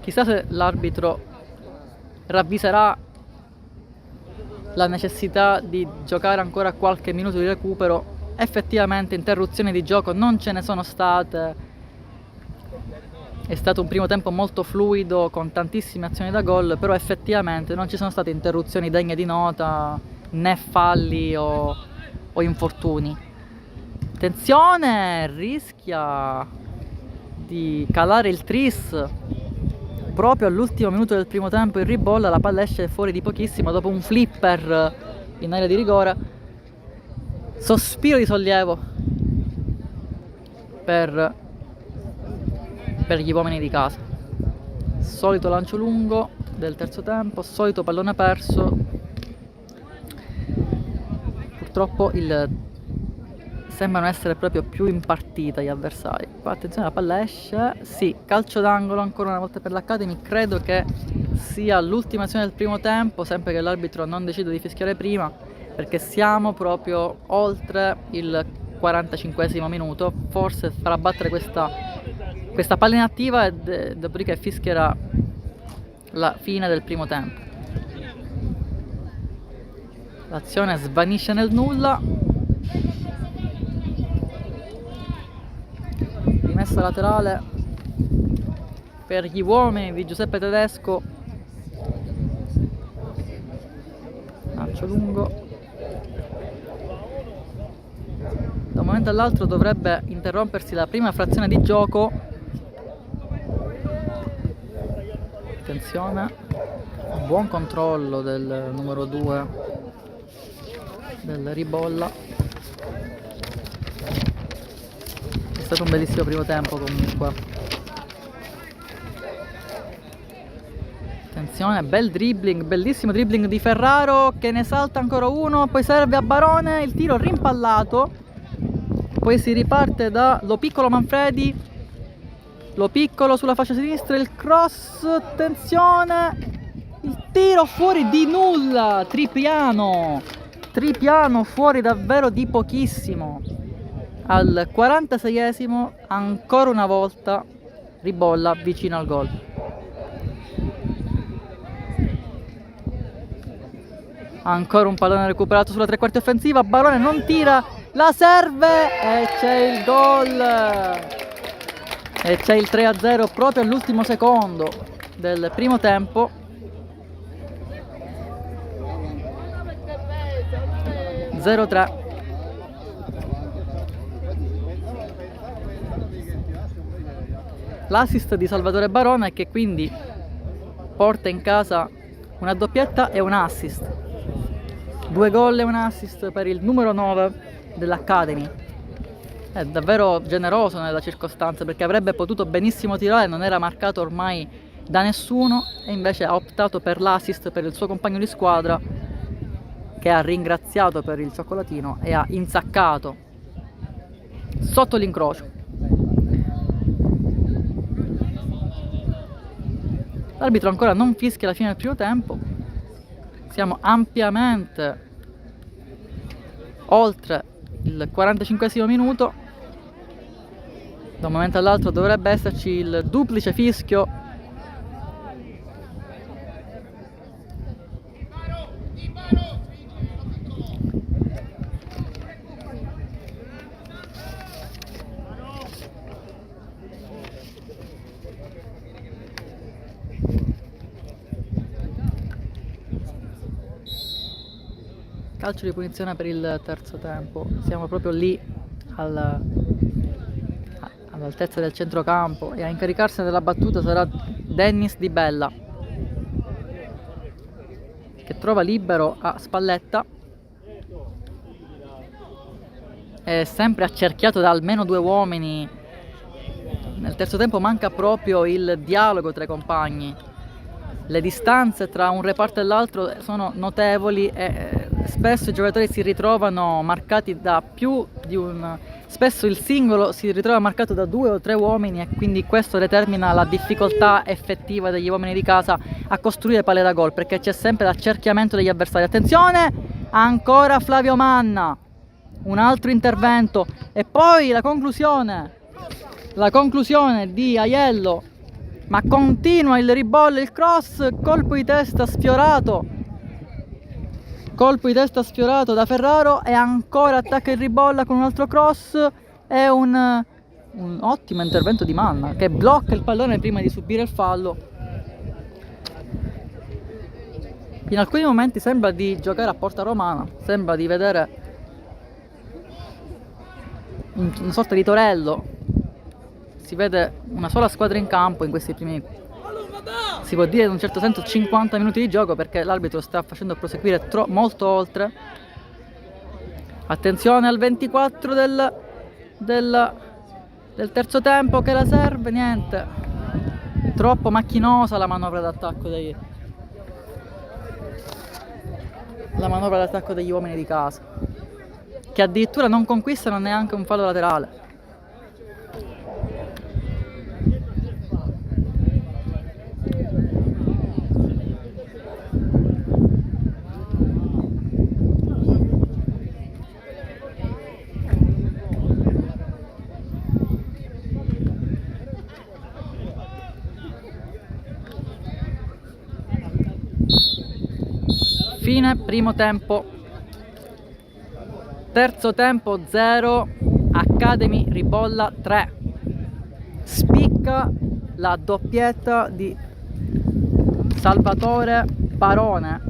Chissà se l'arbitro ravviserà la necessità di giocare ancora qualche minuto di recupero. Effettivamente interruzioni di gioco non ce ne sono state. È stato un primo tempo molto fluido con tantissime azioni da gol, però effettivamente non ci sono state interruzioni degne di nota, né falli o infortuni. Attenzione, rischia di calare il tris proprio all'ultimo minuto del primo tempo il Ribolla, la palla esce fuori di pochissimo dopo un flipper in area di rigore. Sospiro di sollievo per gli uomini di casa. Solito lancio lungo del terzo tempo, solito pallone perso. Purtroppo sembrano essere proprio più in partita gli avversari. Qua attenzione, la palla esce, sì, calcio d'angolo ancora una volta per l'Academy. Credo che sia l'ultima azione del primo tempo, sempre che l'arbitro non decide di fischiare prima, perché siamo proprio oltre il 45esimo minuto. Forse farà battere questa palla inattiva e dopodiché fischierà la fine del primo tempo. L'azione svanisce nel nulla. Rimessa laterale per gli uomini di Giuseppe Tedesco. Lancio lungo. Da un momento all'altro dovrebbe interrompersi la prima frazione di gioco. Attenzione, buon controllo del numero 2 del Ribolla. È stato un bellissimo primo tempo comunque. Attenzione, bel dribbling, bellissimo dribbling di Ferraro che ne salta ancora uno, poi serve a Barone, il tiro rimpallato, poi si riparte da Lo Piccolo Manfredi, Lo Piccolo sulla fascia sinistra, il cross, attenzione, il tiro fuori di nulla, Tripiano fuori davvero di pochissimo. Al 46esimo ancora una volta Ribolla vicino al gol. Ancora un pallone recuperato sulla tre quarti offensiva, Barone non tira, la serve e c'è il gol! E c'è il 3-0 proprio all'ultimo secondo del primo tempo. (0-3). L'assist di Salvatore Barone che quindi porta in casa una doppietta e un assist. 2 gol e un assist per il numero 9 dell'Academy. È davvero generoso nella circostanza, perché avrebbe potuto benissimo tirare, non era marcato ormai da nessuno, e invece ha optato per l'assist per il suo compagno di squadra, che ha ringraziato per il cioccolatino e ha insaccato sotto l'incrocio. L'arbitro ancora non fischia la fine del primo tempo. Siamo ampiamente oltre il 45esimo minuto. Da un momento all'altro dovrebbe esserci il duplice fischio. Calcio di punizione per il terzo tempo. Siamo proprio lì all'altezza del centrocampo, e a incaricarsene della battuta sarà Dennis Di Bella, che trova libero a Spalletta. È sempre accerchiato da almeno 2 uomini. Nel terzo tempo manca proprio il dialogo tra i compagni. Le distanze tra un reparto e l'altro sono notevoli e spesso i giocatori si ritrovano marcati da più di un... Spesso il singolo si ritrova marcato da 2 o 3 uomini, e quindi questo determina la difficoltà effettiva degli uomini di casa a costruire palle da gol, perché c'è sempre l'accerchiamento degli avversari. Attenzione, ancora Flavio Manna, un altro intervento, e poi la conclusione di Aiello, ma continua il ribollo, il cross, colpo di testa sfiorato da Ferraro, e ancora attacca il Ribolla con un altro cross e un ottimo intervento di Manna, che blocca il pallone prima di subire il fallo. In alcuni momenti sembra di giocare a porta romana, sembra di vedere una sorta di torello. Si vede una sola squadra in campo in questi primi, si può dire in un certo senso, 50 minuti di gioco, perché l'arbitro sta facendo proseguire molto oltre. Attenzione al 24 del del terzo tempo che la serve, niente. Troppo macchinosa la manovra d'attacco degli uomini di casa, che addirittura non conquistano neanche un fallo laterale. Fine primo tempo. Terzo tempo 0, Academy Ribolla 3. Spicca la doppietta di Salvatore Barone,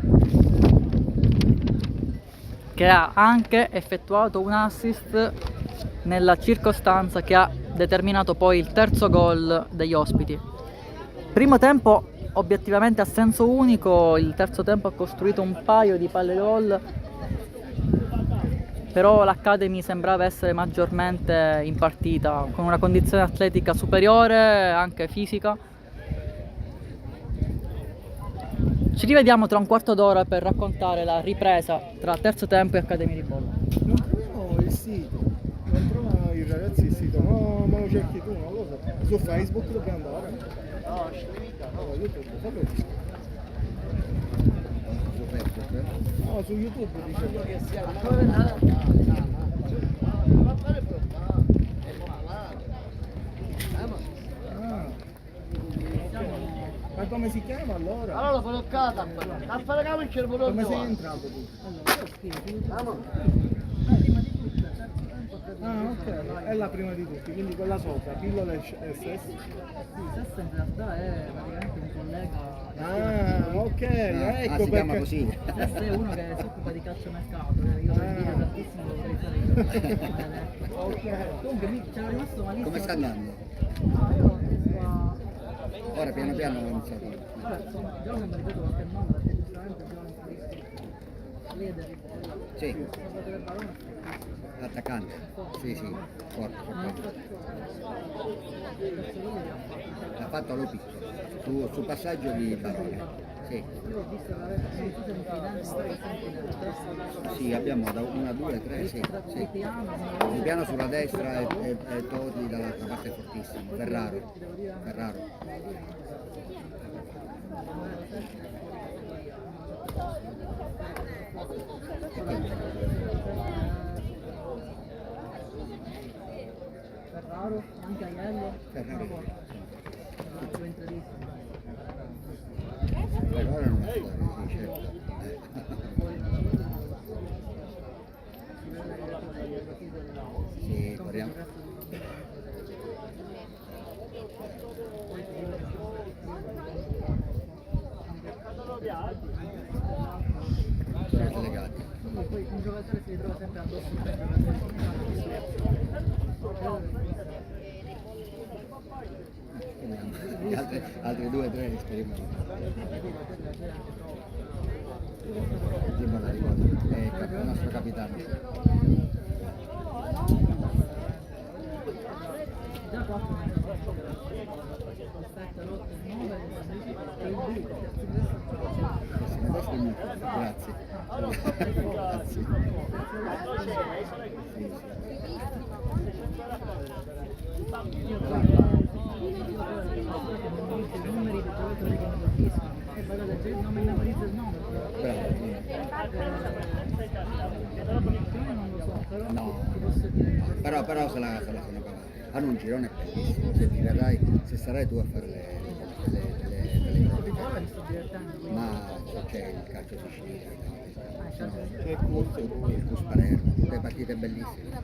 che ha anche effettuato un assist nella circostanza che ha determinato poi il terzo gol degli ospiti. Primo tempo obiettivamente a senso unico, il terzo tempo ha costruito un paio di palle gol, però l'Academy sembrava essere maggiormente in partita, con una condizione atletica superiore, anche fisica. Ci rivediamo tra un quarto d'ora per raccontare la ripresa tra terzo tempo e Academy Ribolla. Non trovo il sito, non trovano i ragazzi il sito, no, ma lo cerchi tu, non lo so. Su Facebook dobbiamo andare. No, YouTube, fallo tu. Su Facebook, no, su YouTube dicevo. Che sia ma come si chiama allora? Allora l'ho collocata a fare cavo il cervello. Come sei entrato tu? Ah, ok, è la prima di tutti, quindi quella sopra, pillole SS. Sì, Sessa in realtà è praticamente un collega. Ah, ok, ecco si chiama perché. così. Sessa è uno che si occupa di calciomercato, io lo invidio tantissimo, lo vorrei fare io. Ok. Comunque c'era rimasto malissimo. Come sta andando? Ah, io riesco a... Ora piano piano ho iniziato. Insomma, già non mi ripeto qualche nome perché giustamente già non capisco. Leder, Sì, Salvatore Barone. attaccante. Sì, sì, forte, forte. L'ha fatto Lopi sul passaggio di Barone. Sì. Io ho visto la rete, non so se mi fidante, Sì, abbiamo da 1, 2, 3, sì, sì. Un piano sulla destra e Toti dall'altra parte fortissimo. Ferraro. Ferraro, anche Aiello. Ferraro. Faccio interviste. Ferraro è una storia, sì, certo. Sì, corriamo. Sono legati. Poi un giocatore si ritrova sempre addosso a un giocatore. Altri 2 o 3 esperimenti. Sì, ma la ricordo. È il nostro capitano. Già 4 aspetta, l'8, il 9 e il 2, Grazie. Grazie. i numeri dei giocatori che mi colpiscono e vado a leggere il nome e memorizzo il nome. Non lo so, però No. ti posso dire. Però se la sono cavata. Hanno un girone bellissimo, se sarai tu a fare le Ora mi sto divertendo. ma c'è il calcio siciliano, Che corso, il Cus Palermo, tutte partite bellissime,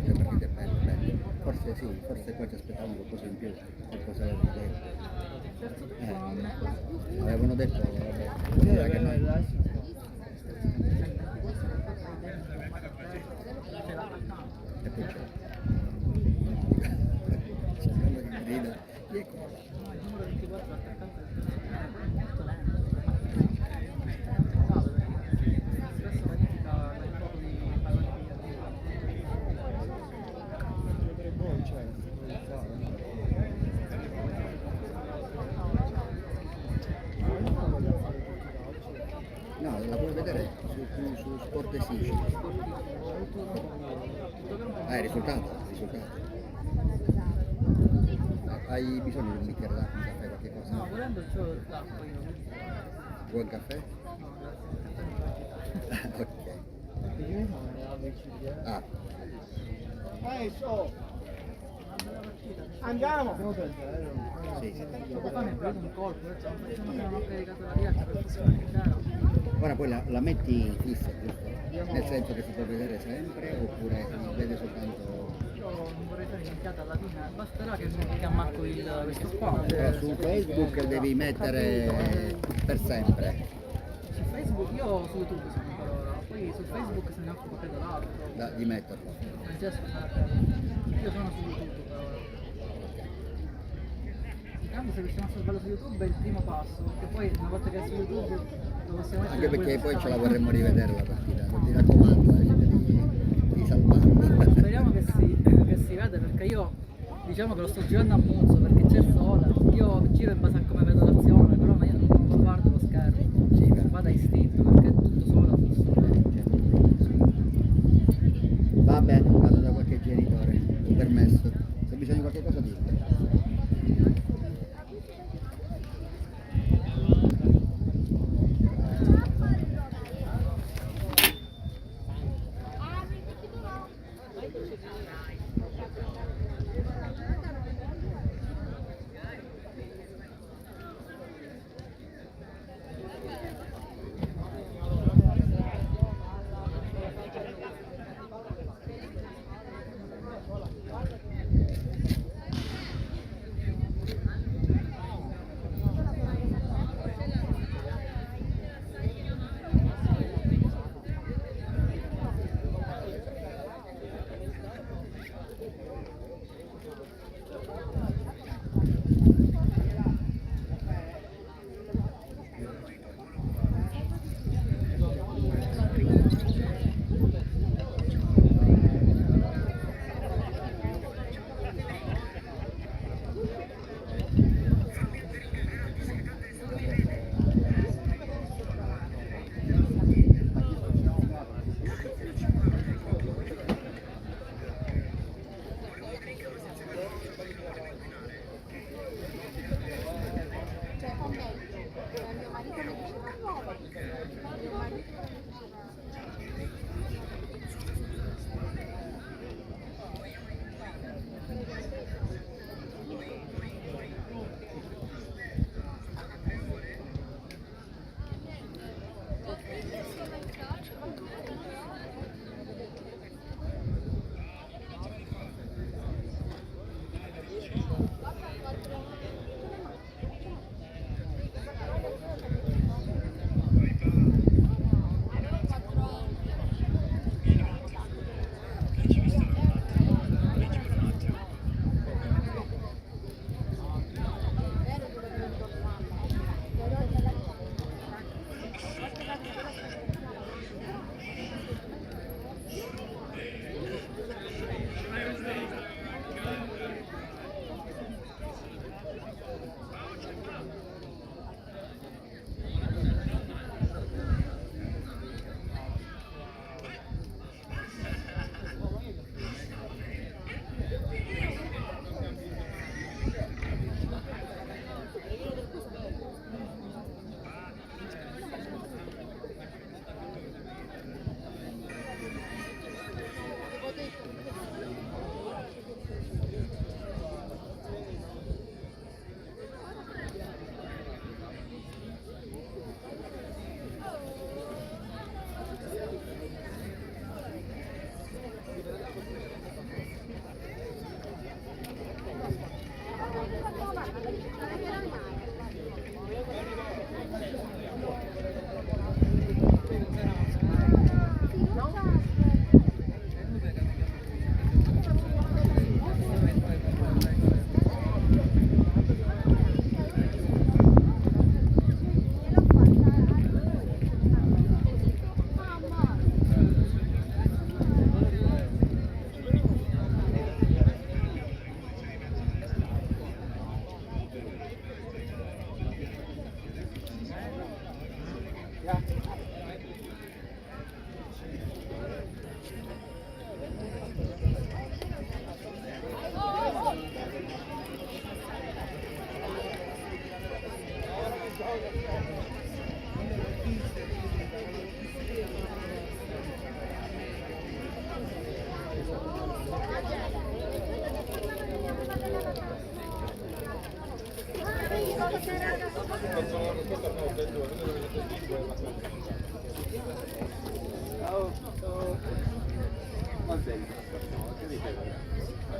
tutte partite belle. Forse qua ci aspettavamo qualcosa in più, qualcosa avevano detto. Avevano detto, vabbè, che noi. E poi c'è. Grida, chi è cosa? Il numero 24 attaccante molto lento. Spesso verifica il poco di palloni. non c'è. No, la puoi vedere su Sport e Sicilia. Il risultato. Hai bisogno di un bicchiere d'acqua, un caffè, qualche cosa? No, volendo c'ho l'acqua io. Vuoi un caffè? Ok. Ah, Maestro! Andiamo! sì. Dopo fa mi è preso un colpo, non facciamo che non ho caricato la diretta per fortuna che c'era. Ora poi la metti fissa, giusto? Nel senso che si può vedere sempre oppure si vede soltanto... Io non vorrei fare minchiata alla fine, basterà che ammacco questo qua. Però su Facebook devi mettere per sempre, Su Facebook io su YouTube sono per ora, poi su Facebook se ne occupa credo l'altro. di metterlo. Francesco io sono su YouTube per ora. Intanto se riusciamo a salvarlo su YouTube è il primo passo, perché poi una volta che è su YouTube lo possiamo mettere Anche perché pure poi su ce la Skype. vorremmo rivedere la partita, ti raccomando, di salvarla. Speriamo che si vede perché io diciamo che lo sto girando a muzzo perché c'è il sole, io giro in base a come vedo l'azione, però io non guardo lo schermo, Sì, beh. vado a istinto perché è tutto sole addosso. Va bene, vado da qualche genitore, permesso. Se hai bisogno di qualche cosa dillo.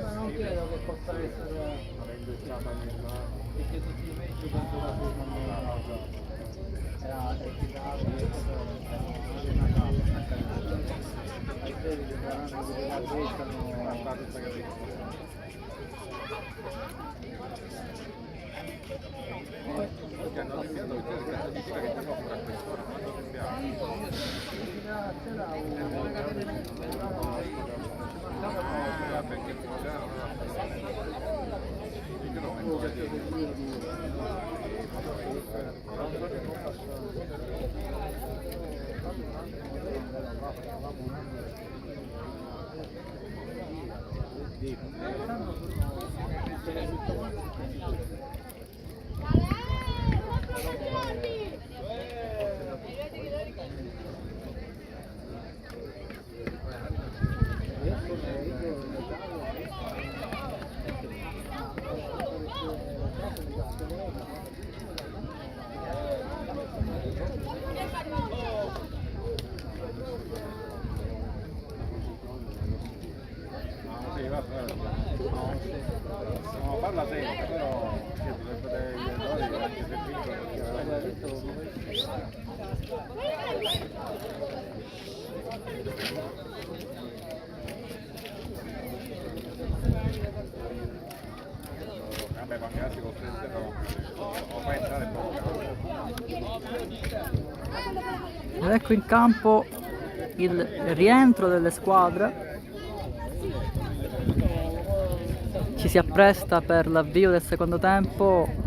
Ma non credo che possa essere perché tutti i match contro la No, parla sempre, però dovrebbe anche vabbè, ma ragazzi con questo non fa entrare Ed ecco in campo il rientro delle squadre. Ci si appresta per l'avvio del secondo tempo.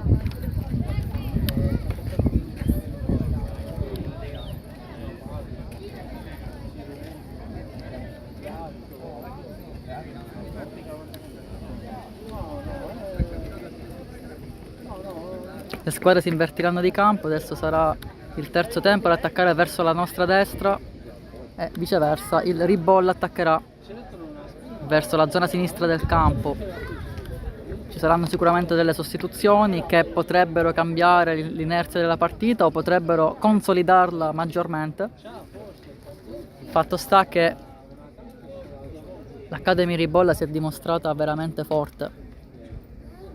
Le squadre si invertiranno di campo, adesso sarà il terzo tempo ad attaccare verso la nostra destra e viceversa il Ribolla attaccherà verso la zona sinistra del campo. Ci saranno sicuramente delle sostituzioni che potrebbero cambiare l'inerzia della partita o potrebbero consolidarla maggiormente. Fatto sta che l'Academy Ribolla si è dimostrata veramente forte,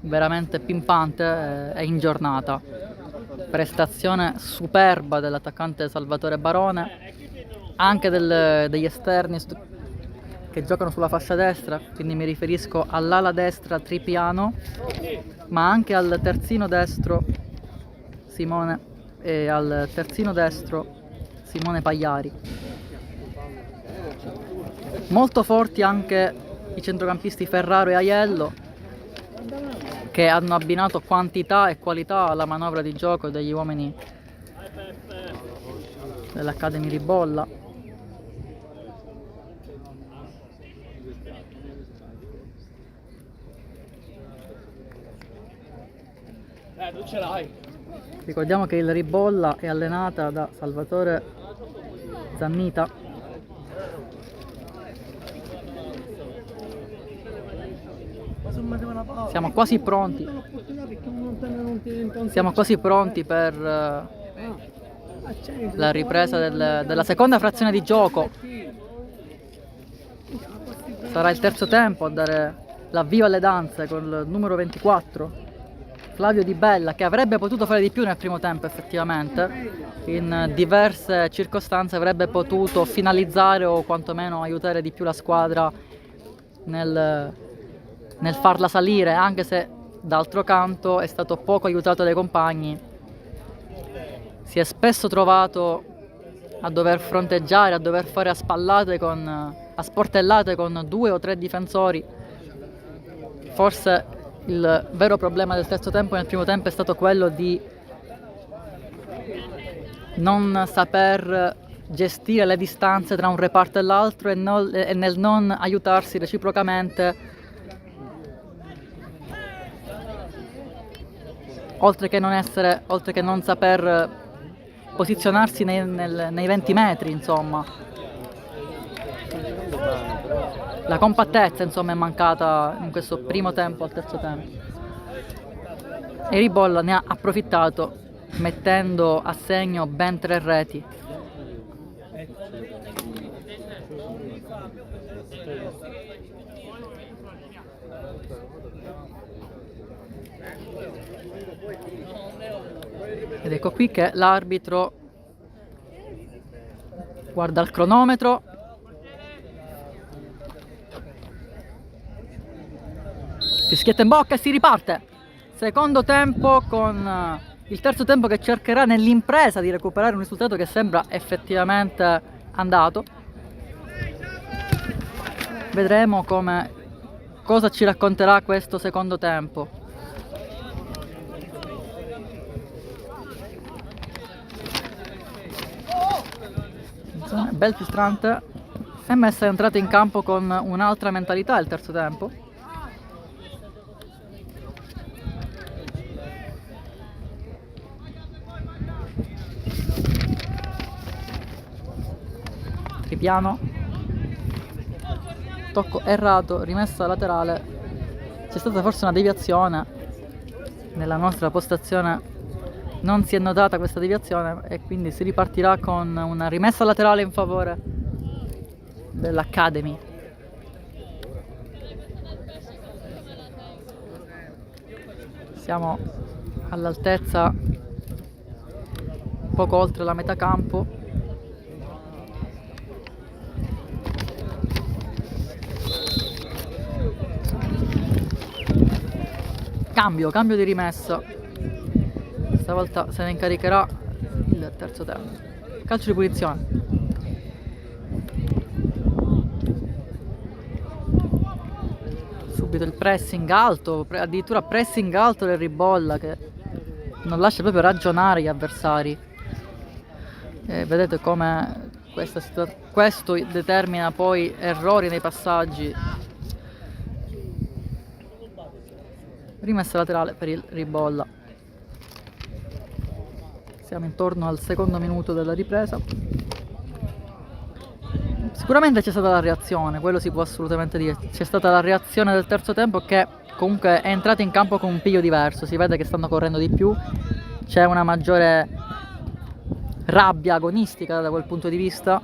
veramente pimpante e in giornata. Prestazione superba dell'attaccante Salvatore Barone, anche degli esterni che giocano sulla fascia destra, quindi mi riferisco all'ala destra Tripiano, ma anche al terzino destro Simone e al terzino destro Simone Pagliari. Molto forti anche i centrocampisti Ferraro e Aiello, che hanno abbinato quantità e qualità alla manovra di gioco degli uomini dell'Academy Ribolla. Tu ce l'hai. Ricordiamo che il Ribolla è allenata da Salvatore Zannita. Siamo quasi pronti. Siamo quasi pronti per la ripresa della seconda frazione di gioco. Sarà il terzo tempo a dare l'avvio alle danze con il numero 24. Flavio Di Bella, che avrebbe potuto fare di più nel primo tempo effettivamente, in diverse circostanze avrebbe potuto finalizzare o quantomeno aiutare di più la squadra nel farla salire, anche se d'altro canto è stato poco aiutato dai compagni. Si è spesso trovato a dover fronteggiare, a dover fare a sportellate con 2 o 3 difensori. Forse il vero problema del terzo tempo nel primo tempo è stato quello di non saper gestire le distanze tra un reparto e l'altro e nel non aiutarsi reciprocamente, oltre che non saper posizionarsi nei 20 metri, insomma. La compattezza, insomma, è mancata in questo primo tempo al terzo tempo. E Ribolla ne ha approfittato mettendo a segno ben 3 reti. Ed ecco qui che l'arbitro guarda il cronometro. Fischietta in bocca e si riparte. Secondo tempo con il terzo tempo che cercherà nell'impresa di recuperare un risultato che sembra effettivamente andato. Vedremo cosa ci racconterà questo secondo tempo. Bel filtrante. MS è entrato in campo con un'altra mentalità il terzo tempo. Tripiano, tocco errato, rimessa laterale. C'è stata forse una deviazione nella nostra postazione, non si è notata questa deviazione e quindi si ripartirà con una rimessa laterale in favore dell'Academy. Siamo all'altezza, poco oltre la metà campo. Cambio di rimessa. Stavolta se ne incaricherà il terzo tempo. Calcio di punizione. Subito il pressing alto, addirittura pressing alto del Ribolla che non lascia proprio ragionare gli avversari. Vedete come questo determina poi errori nei passaggi. Rimessa laterale per il Ribolla. Siamo intorno al secondo minuto della ripresa. Sicuramente c'è stata la reazione, quello si può assolutamente dire. C'è stata la reazione del terzo tempo che comunque è entrato in campo con un piglio diverso. Si vede che stanno correndo di più, c'è una maggiore rabbia agonistica da quel punto di vista.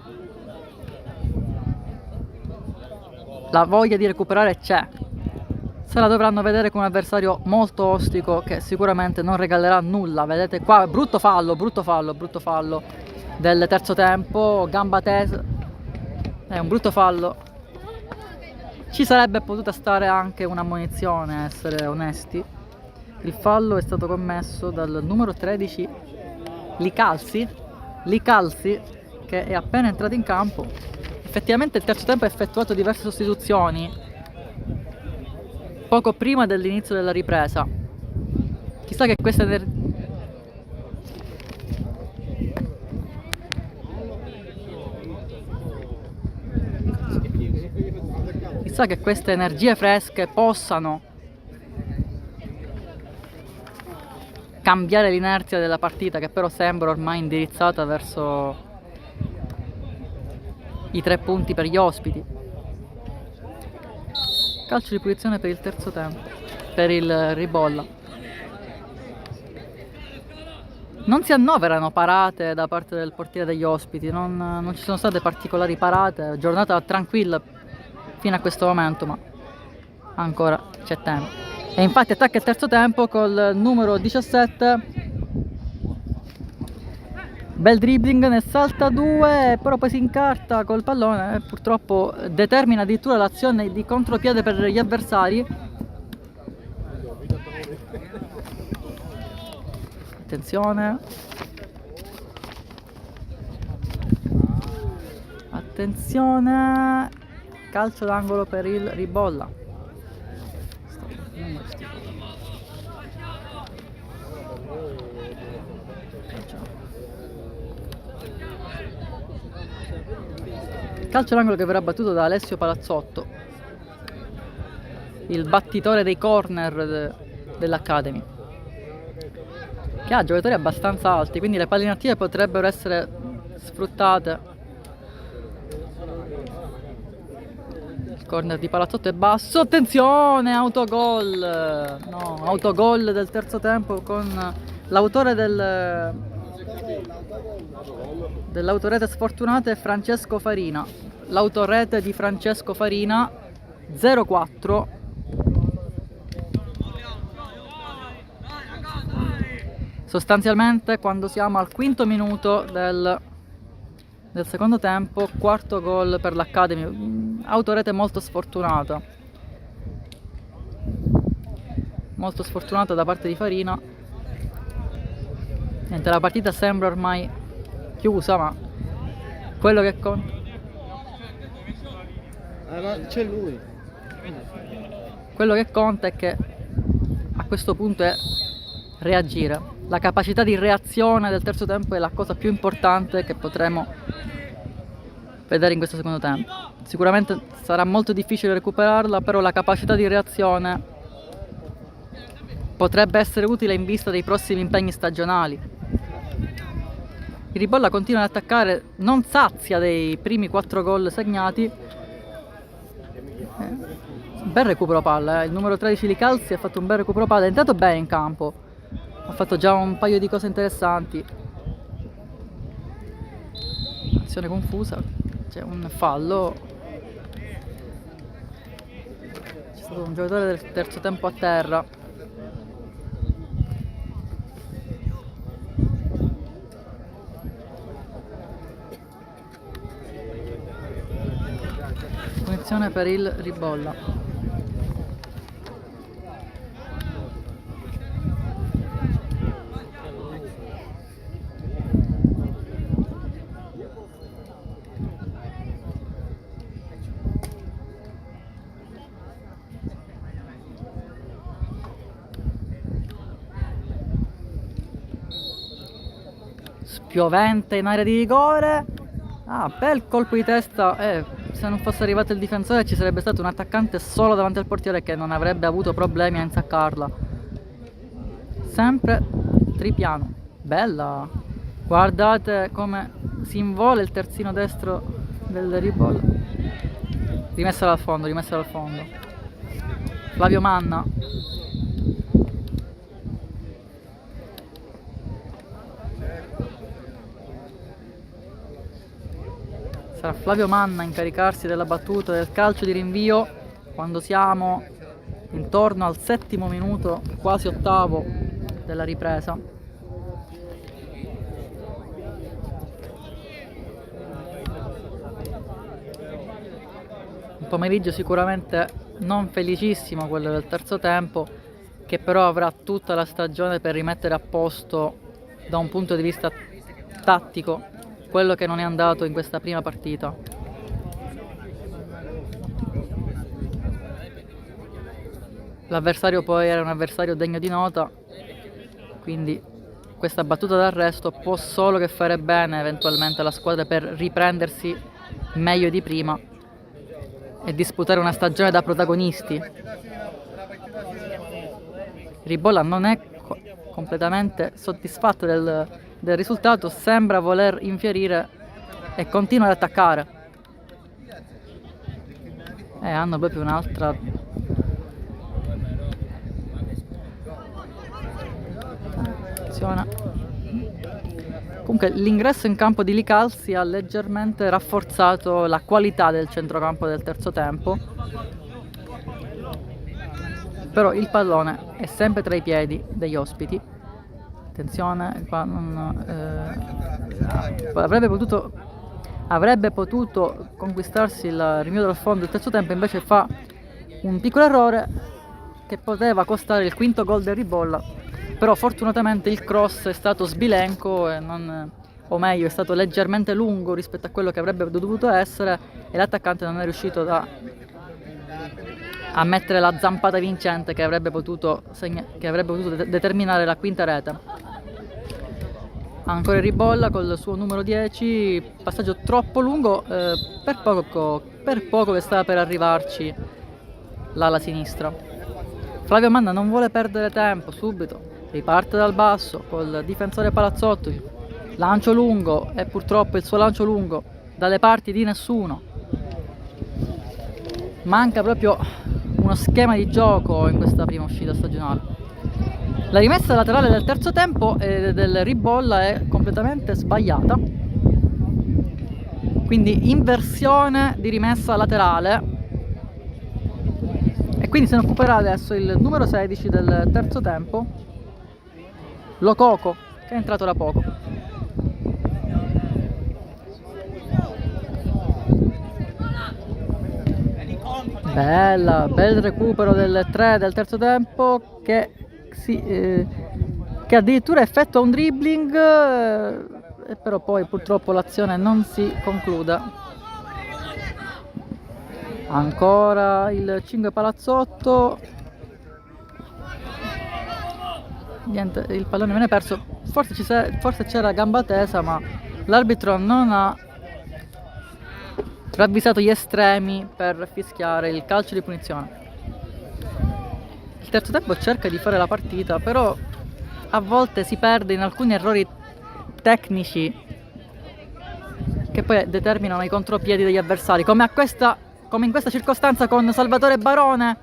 La voglia di recuperare c'è. Se la dovranno vedere come un avversario molto ostico che sicuramente non regalerà nulla. Vedete qua, brutto fallo del terzo tempo, gamba tesa, è un brutto fallo. Ci sarebbe potuta stare anche un'ammonizione, essere onesti. Il fallo è stato commesso dal numero 13 Licalzi, che è appena entrato in campo. Effettivamente il terzo tempo ha effettuato diverse sostituzioni poco prima dell'inizio della ripresa. Chissà che queste energie fresche possano cambiare l'inerzia della partita, che però sembra ormai indirizzata verso i 3 punti per gli ospiti. Calcio di punizione per il terzo tempo, per il Ribolla. Non si annoverano parate da parte del portiere degli ospiti, non ci sono state particolari parate, giornata tranquilla fino a questo momento, ma ancora c'è tempo. E infatti attacca il terzo tempo col numero 17. Bel dribbling, ne salta 2, però poi si incarta col pallone e purtroppo determina addirittura l'azione di contropiede per gli avversari. Attenzione. Attenzione. Calcio d'angolo per il Ribolla. Calcio d'angolo che verrà battuto da Alessio Palazzotto, il battitore dei corner dell'Academy, che ha giocatori abbastanza alti, quindi le palline attive potrebbero essere sfruttate. Il corner di Palazzotto è basso, attenzione, autogol! No, autogol del terzo tempo con L'autore dell'autorete sfortunata è Francesco Farina. L'autorete di Francesco Farina 0-4. Sostanzialmente quando siamo al quinto minuto del secondo tempo, quarto gol per l'Academy. Autorete molto sfortunata da parte di Farina. Niente, la partita sembra ormai chiusa, ma quello che conta, Ma c'è lui. quello che conta è che a questo punto è reagire. La capacità di reazione del terzo tempo è la cosa più importante che potremo vedere in questo secondo tempo. Sicuramente sarà molto difficile recuperarla, però la capacità di reazione potrebbe essere utile in vista dei prossimi impegni stagionali. Il Ribolla continua ad attaccare, non sazia dei primi 4 gol segnati. Bel recupero palla, il numero 13 Licalzi ha fatto un bel recupero palla, è entrato bene in campo, ha fatto già un paio di cose interessanti. Azione confusa, c'è un fallo, c'è stato un giocatore del terzo tempo a terra. Punizione per il Ribolla. Spiovente in area di rigore. Bel colpo di testa, se non fosse arrivato il difensore ci sarebbe stato un attaccante solo davanti al portiere che non avrebbe avuto problemi a insaccarla. Sempre tripiano, bella, guardate come si invola il terzino destro del Ribolla. Rimessa dal fondo. Flavio Manna. Sarà Flavio Manna a incaricarsi della battuta del calcio di rinvio quando siamo intorno al 7° minuto, quasi 8° della ripresa. Un pomeriggio sicuramente non felicissimo quello del terzo tempo, che però avrà tutta la stagione per rimettere a posto da un punto di vista tattico quello che non è andato in questa prima partita. L'avversario poi era un avversario degno di nota, quindi questa battuta d'arresto può solo che fare bene eventualmente alla squadra per riprendersi meglio di prima e disputare una stagione da protagonisti. Ribolla non è completamente soddisfatto del risultato, sembra voler infierire e continua ad attaccare. Hanno proprio un'altra attenzione. Comunque l'ingresso in campo di Licalzi ha leggermente rafforzato la qualità del centrocampo del terzo tempo, però il pallone è sempre tra i piedi degli ospiti. Attenzione, qua avrebbe potuto conquistarsi il rinvio dal fondo del terzo tempo, invece fa un piccolo errore che poteva costare il quinto gol del Ribolla, però fortunatamente il cross è stato sbilenco o meglio è stato leggermente lungo rispetto a quello che avrebbe dovuto essere, e l'attaccante non è riuscito a mettere la zampata vincente che avrebbe potuto determinare la quinta rete. Ancora il Ribolla col suo numero 10, passaggio troppo lungo, per poco che stava per arrivarci l'ala sinistra. Flavio Manna non vuole perdere tempo, subito riparte dal basso col difensore Palazzotto, lancio lungo, e purtroppo il suo lancio lungo dalle parti di nessuno. Manca proprio uno schema di gioco in questa prima uscita stagionale. La rimessa laterale del terzo tempo del ribolla è completamente sbagliata, quindi inversione di rimessa laterale, e quindi se ne occuperà adesso il numero 16 del terzo tempo, Lococo, che è entrato da poco. Bel recupero del 3 del terzo tempo che addirittura effettua un dribbling, però poi purtroppo l'azione non si conclude. Ancora il 5 Palazzotto, niente, il pallone viene perso, forse c'era gamba tesa, ma l'arbitro non ha ravvisato gli estremi per fischiare il calcio di punizione. Il terzo tempo cerca di fare la partita, però a volte si perde in alcuni errori tecnici che poi determinano i contropiedi degli avversari, come in questa circostanza con Salvatore Barone.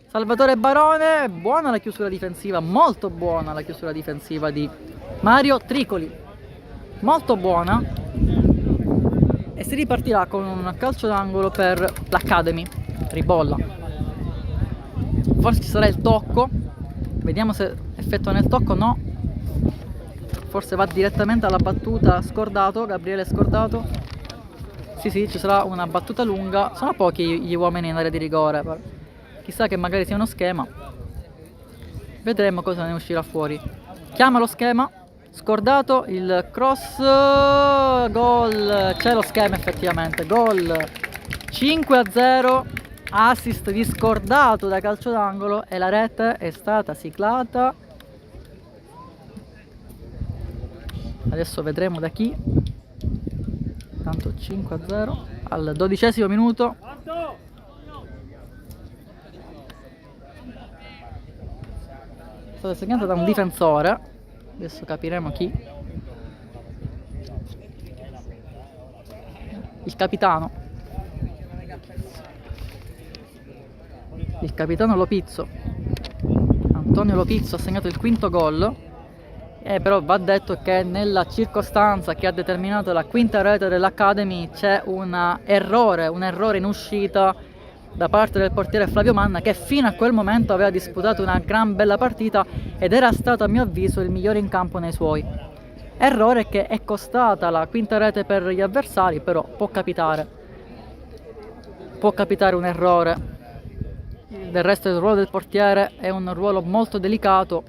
Salvatore Barone, buona la chiusura difensiva, molto buona la chiusura difensiva di Mario Tricoli, molto buona, e si ripartirà con un calcio d'angolo per l'Academy, ribolla. Forse ci sarà il tocco, vediamo se effettua nel tocco. No, forse va direttamente alla battuta. Scordato, Gabriele Scordato. Sì, ci sarà una battuta lunga. Sono pochi gli uomini in area di rigore, chissà che magari sia uno schema, vedremo cosa ne uscirà fuori. Chiama lo schema, Scordato, il cross, gol, c'è lo schema effettivamente, gol 5-0, assist di Scordato da calcio d'angolo, e la rete è stata siglata. Adesso vedremo da chi. Tanto 5-0 al 12° minuto. È stata segnata da un difensore, adesso capiremo chi. Il capitano Lopizzo, Antonio Lopizzo ha segnato il quinto gol. Però va detto che nella circostanza che ha determinato la quinta rete dell'Academy c'è un errore in uscita da parte del portiere Flavio Manna, che fino a quel momento aveva disputato una gran bella partita ed era stato, a mio avviso, il migliore in campo nei suoi. Errore che è costata la quinta rete per gli avversari, però può capitare un errore. Del resto il ruolo del portiere è un ruolo molto delicato,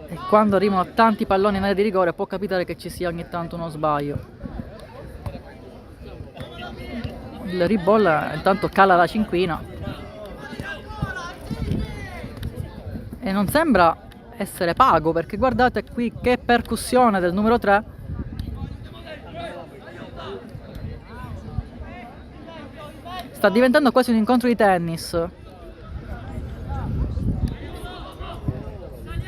e quando arrivano tanti palloni in area di rigore può capitare che ci sia ogni tanto uno sbaglio. Il ribolla intanto cala la cinquina e non sembra essere pago, perché guardate qui che percussione del numero 3. Sta diventando quasi un incontro di tennis.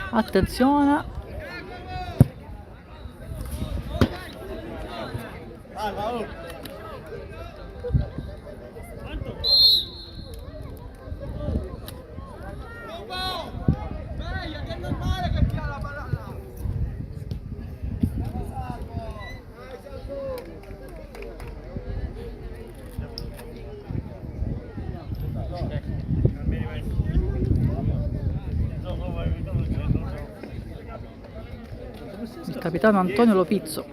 Attenzione. Il capitano Antonio Lopizzo.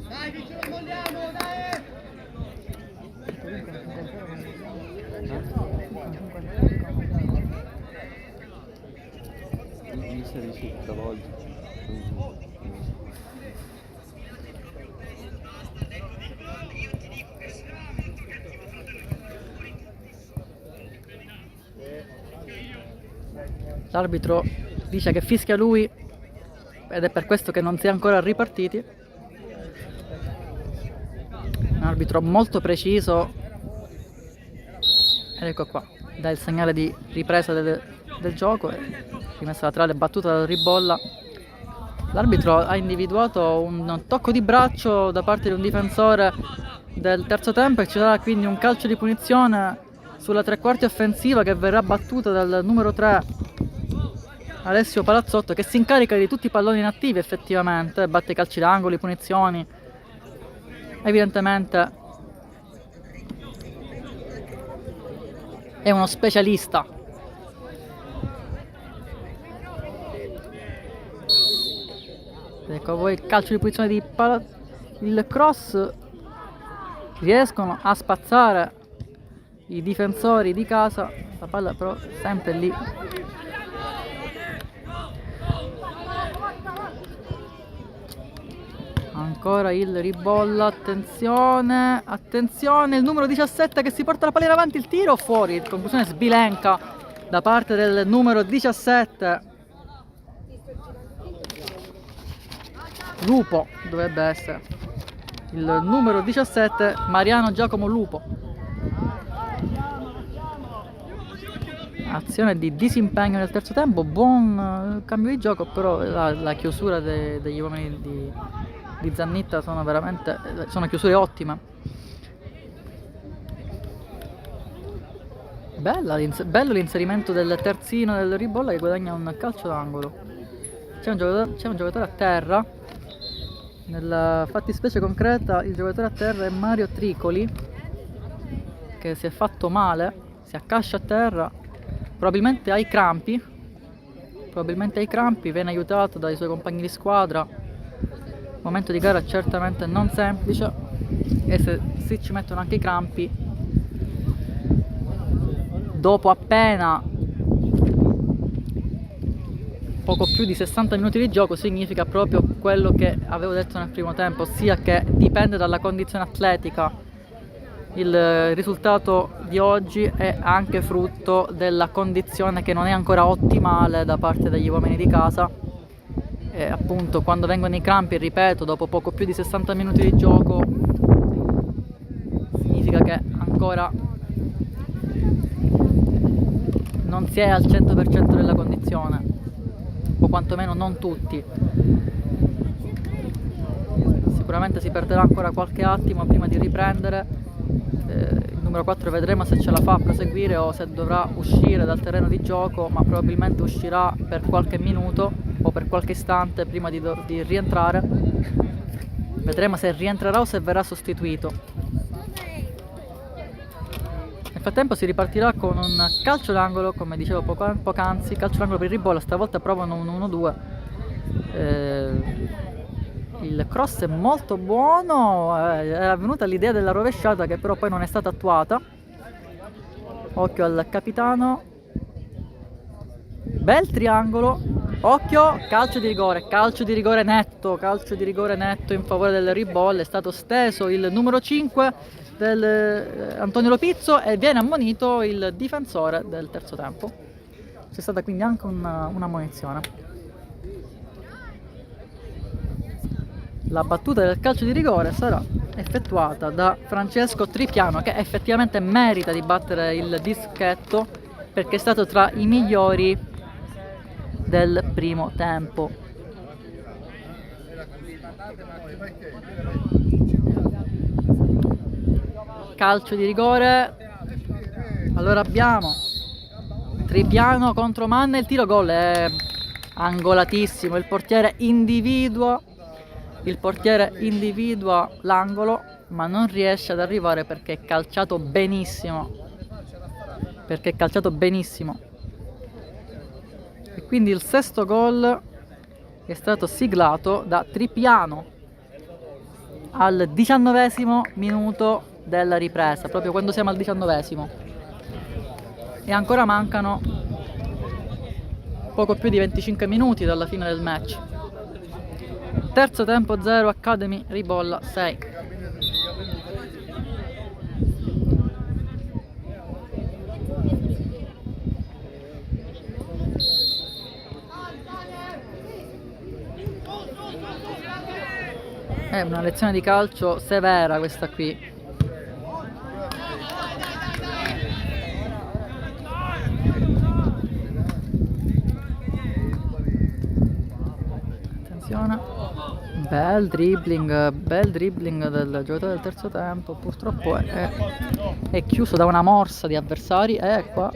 Dai, che ce lo vogliamo, dai! Mi sei riuscito volta. L'arbitro dice che fischia lui ed è per questo che non si è ancora ripartiti. Un arbitro molto preciso, ed ecco qua, dà il segnale di ripresa del gioco, rimessa laterale battuta dal Ribolla. L'arbitro ha individuato un tocco di braccio da parte di un difensore del terzo tempo e ci sarà quindi un calcio di punizione sulla tre quarti offensiva che verrà battuta dal numero 3 Alessio Palazzotto, che si incarica di tutti i palloni inattivi effettivamente, batte calci d'angoli, punizioni. Evidentemente è uno specialista. Ecco voi il calcio di punizione di il cross, riescono a spazzare i difensori di casa, la palla però sempre lì. Ancora il Ribolla, attenzione, attenzione, il numero 17 che si porta la palla in avanti, il tiro fuori, conclusione sbilenca da parte del numero 17. Lupo dovrebbe essere il numero 17, Mariano Giacomo Lupo. Azione di disimpegno nel terzo tempo, buon cambio di gioco, però la chiusura degli uomini di Zannitta sono chiusure ottime. Bello l'inserimento del terzino del Ribolla che guadagna un calcio d'angolo. C'è un giocatore a terra. Nella fattispecie concreta il giocatore a terra è Mario Tricoli, che si è fatto male, si accascia a terra, probabilmente ai crampi, viene aiutato dai suoi compagni di squadra. Momento di gara certamente non semplice, e se ci mettono anche i crampi, dopo appena poco più di 60 minuti di gioco, significa proprio quello che avevo detto nel primo tempo, ossia che dipende dalla condizione atletica. Il risultato di oggi è anche frutto della condizione che non è ancora ottimale da parte degli uomini di casa, e appunto quando vengono i crampi, ripeto, dopo poco più di 60 minuti di gioco, significa che ancora non si è al 100% della condizione, o quantomeno non tutti. Sicuramente si perderà ancora qualche attimo prima di riprendere. Il numero 4 vedremo se ce la fa a proseguire o se dovrà uscire dal terreno di gioco, ma probabilmente uscirà per qualche minuto o per qualche istante prima di rientrare. Vedremo se rientrerà o se verrà sostituito. Nel frattempo si ripartirà con un calcio d'angolo, come dicevo poc'anzi, calcio d'angolo per il Ribolla, stavolta provano un 1-2. Il cross è molto buono, era venuta l'idea della rovesciata che però poi non è stata attuata. Occhio al capitano. Bel triangolo. Occhio, calcio di rigore netto in favore del Ribolla. È stato steso il numero 5 del Antonio Lopizzo e viene ammonito il difensore del terzo tempo. C'è stata quindi anche un'ammonizione. La battuta del calcio di rigore sarà effettuata da Francesco Tripiano, che effettivamente merita di battere il dischetto perché è stato tra i migliori del primo tempo. Calcio di rigore. Allora abbiamo Tripiano contro Manna, il tiro gol è angolatissimo, il portiere individua l'angolo ma non riesce ad arrivare perché è calciato benissimo, e quindi il sesto gol è stato siglato da Tripiano al 19° minuto della ripresa, proprio quando siamo al 19°, e ancora mancano poco più di 25 minuti dalla fine del match. Terzo tempo 0, Academy Ribolla 6. È una lezione di calcio severa questa qui. Bel dribbling del giocatore del terzo tempo, purtroppo è chiuso da una morsa di avversari e qua,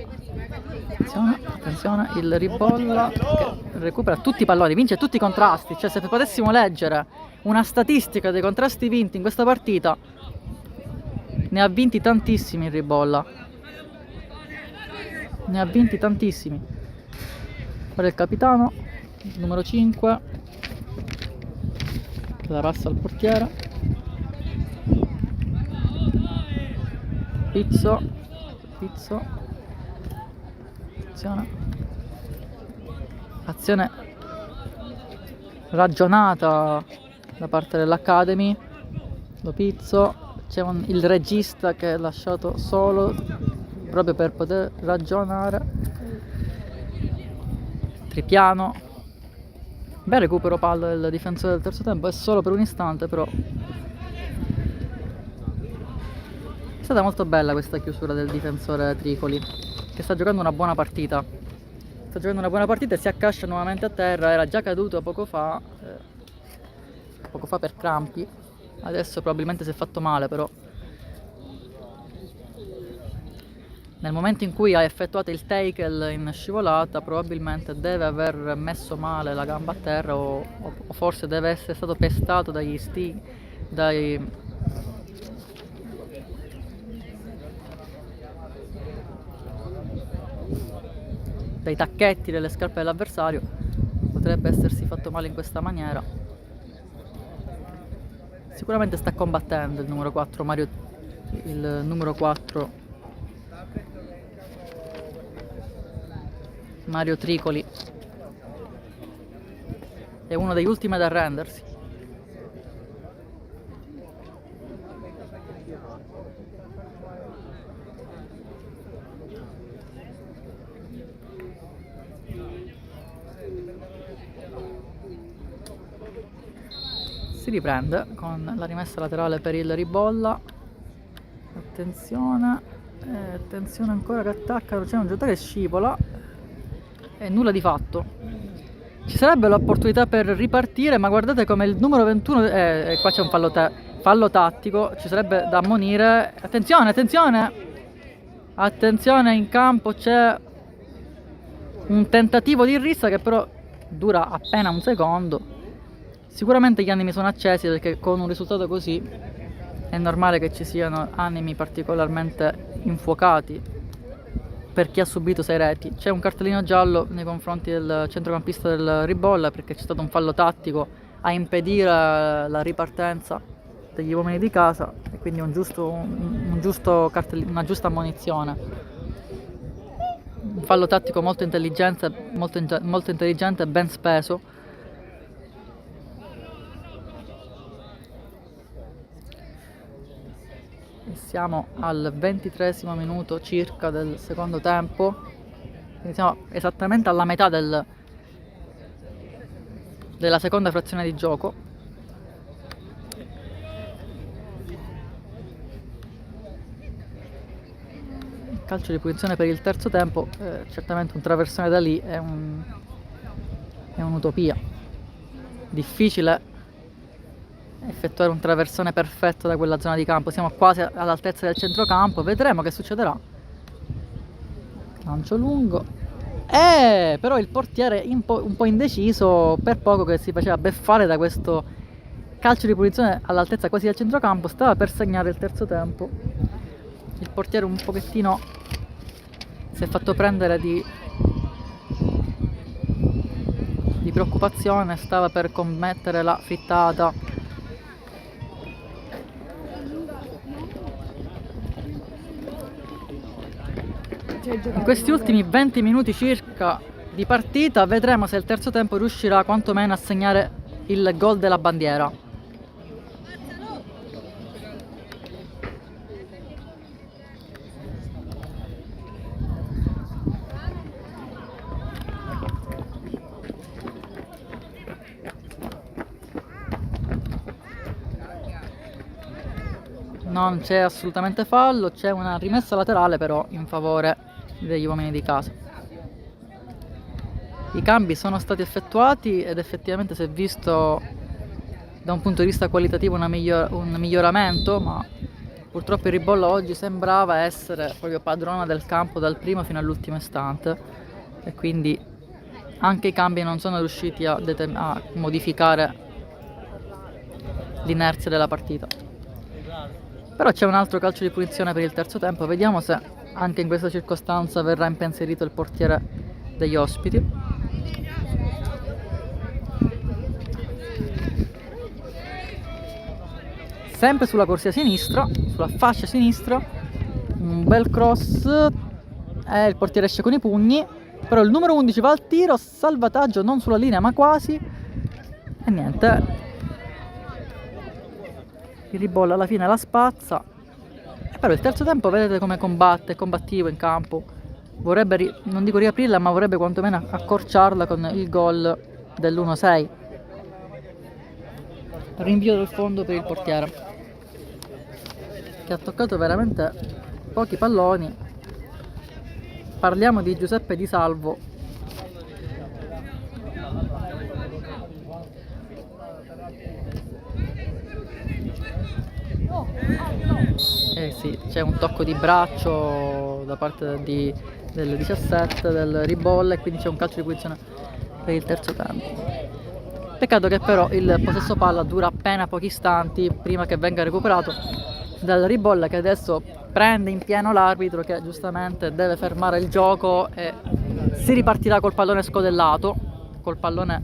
attenzione, il Ribolla che recupera tutti i palloni, vince tutti i contrasti, cioè se potessimo leggere una statistica dei contrasti vinti in questa partita, ne ha vinti tantissimi il Ribolla, ne ha vinti tantissimi. Ora il capitano, il numero 5. La passa al portiere. Pizzo. Azione ragionata da parte dell'Academy. Lo Pizzo. C'è il regista che è lasciato solo proprio per poter ragionare. Tripiano. Bel recupero palla del difensore del terzo tempo, è solo per un istante però. È stata molto bella questa chiusura del difensore Tricoli, che sta giocando una buona partita. Sta giocando una buona partita e si accascia nuovamente a terra, era già caduto poco fa per crampi. Adesso probabilmente si è fatto male però. Nel momento in cui ha effettuato il tackle in scivolata probabilmente deve aver messo male la gamba a terra o forse deve essere stato pestato dai tacchetti delle scarpe dell'avversario. Potrebbe essersi fatto male in questa maniera. Sicuramente sta combattendo il numero 4 Mario Tricoli, è uno degli ultimi ad arrendersi. Si riprende con la rimessa laterale per il Ribolla. Attenzione ancora che attaccano, c'è un giocatore che scivola e nulla di fatto. Ci sarebbe l'opportunità per ripartire, ma guardate come il numero 21 qua c'è un fallo tattico, ci sarebbe da ammonire. Attenzione in campo, c'è un tentativo di rissa che però dura appena un secondo. Sicuramente gli animi sono accesi perché con un risultato così è normale che ci siano animi particolarmente infuocati per chi ha subito 6 reti. C'è un cartellino giallo nei confronti del centrocampista del Ribolla perché c'è stato un fallo tattico a impedire la ripartenza degli uomini di casa e quindi una giusta ammonizione. Un fallo tattico molto intelligente e ben speso. Siamo al 23° minuto circa del secondo tempo, quindi siamo esattamente alla metà della seconda frazione di gioco. Il calcio di punizione per il terzo tempo, certamente un traversone da lì è un'utopia. Difficile effettuare un traversone perfetto da quella zona di campo, siamo quasi all'altezza del centrocampo, vedremo che succederà. Lancio lungo, però il portiere un po' indeciso, per poco che si faceva beffare da questo calcio di punizione all'altezza quasi del centrocampo, stava per segnare il terzo tempo. Il portiere un pochettino si è fatto prendere di preoccupazione, stava per commettere la frittata. In questi ultimi 20 minuti circa di partita vedremo se il terzo tempo riuscirà quantomeno a segnare il gol della bandiera. Non c'è assolutamente fallo, c'è una rimessa laterale però in favore degli uomini di casa. I cambi sono stati effettuati ed effettivamente si è visto da un punto di vista qualitativo un miglioramento, ma purtroppo il Ribolla oggi sembrava essere proprio padrona del campo dal primo fino all'ultimo istante, e quindi anche i cambi non sono riusciti a modificare l'inerzia della partita. Però c'è un altro calcio di punizione per il terzo tempo, vediamo se anche in questa circostanza verrà impensierito il portiere degli ospiti. Sempre sulla corsia sinistra, sulla fascia sinistra, un bel cross, e il portiere esce con i pugni, però il numero 11 va al tiro, salvataggio non sulla linea ma quasi, e niente, il Ribolla alla fine la spazza. Però il terzo tempo vedete come combatte, è combattivo in campo, vorrebbe, non dico riaprirla, ma vorrebbe quantomeno accorciarla con il gol dell'1-6. Rinvio del fondo per il portiere, che ha toccato veramente pochi palloni. Parliamo di Giuseppe Di Salvo, sì, c'è un tocco di braccio da parte del 17 del Ribolla, e quindi c'è un calcio di punizione per il terzo tempo. Peccato che però il possesso palla dura appena pochi istanti prima che venga recuperato dal Ribolla, che adesso prende in pieno l'arbitro, che giustamente deve fermare il gioco, e si ripartirà col pallone scodellato, col pallone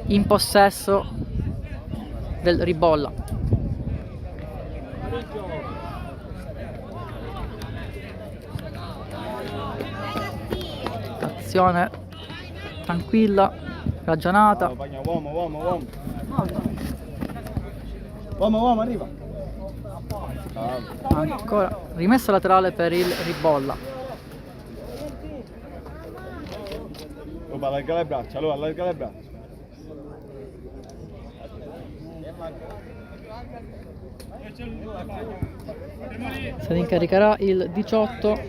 in possesso del Ribolla. Azione tranquilla, ragionata. Uomo, arriva. Ancora rimessa laterale per il Ribolla. Allarga le braccia, allora allarga le braccia. Se ne incaricherà il 18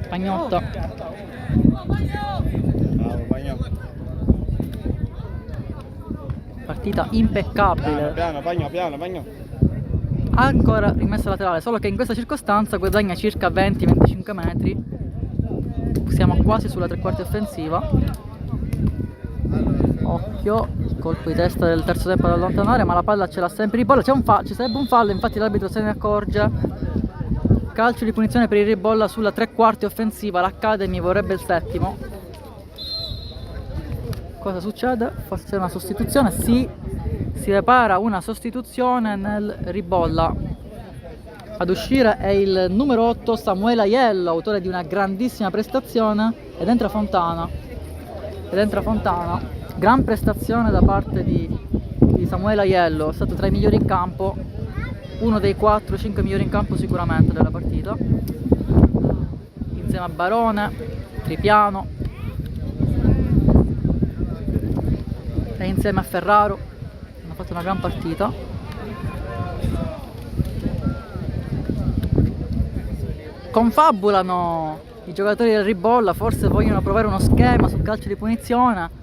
Pagnotta. Bravo, Pagno. Partita impeccabile. Piano, Pagno. Ancora rimessa laterale, solo che in questa circostanza guadagna circa 20-25 metri. Siamo quasi sulla tre quarti offensiva. Occhio, colpo di testa del terzo tempo da allontanare, ma la palla ce l'ha sempre Ribolla. Ci sarebbe un fallo, infatti l'arbitro se ne accorge. Calcio di punizione per il Ribolla sulla tre quarti offensiva. L'Academy vorrebbe il settimo. Cosa succede? Forse c'è una sostituzione? Sì, si prepara una sostituzione nel Ribolla. Ad uscire è il numero 8 Samuele Aiello, autore di una grandissima prestazione, ed entra Fontana. Gran prestazione da parte di Samuele Aiello, è stato tra i migliori in campo, uno dei 4-5 migliori in campo sicuramente della partita, insieme a Barone, Tripiano e insieme a Ferraro. Hanno fatto una gran partita. Confabulano i giocatori del Ribolla, forse vogliono provare uno schema sul calcio di punizione.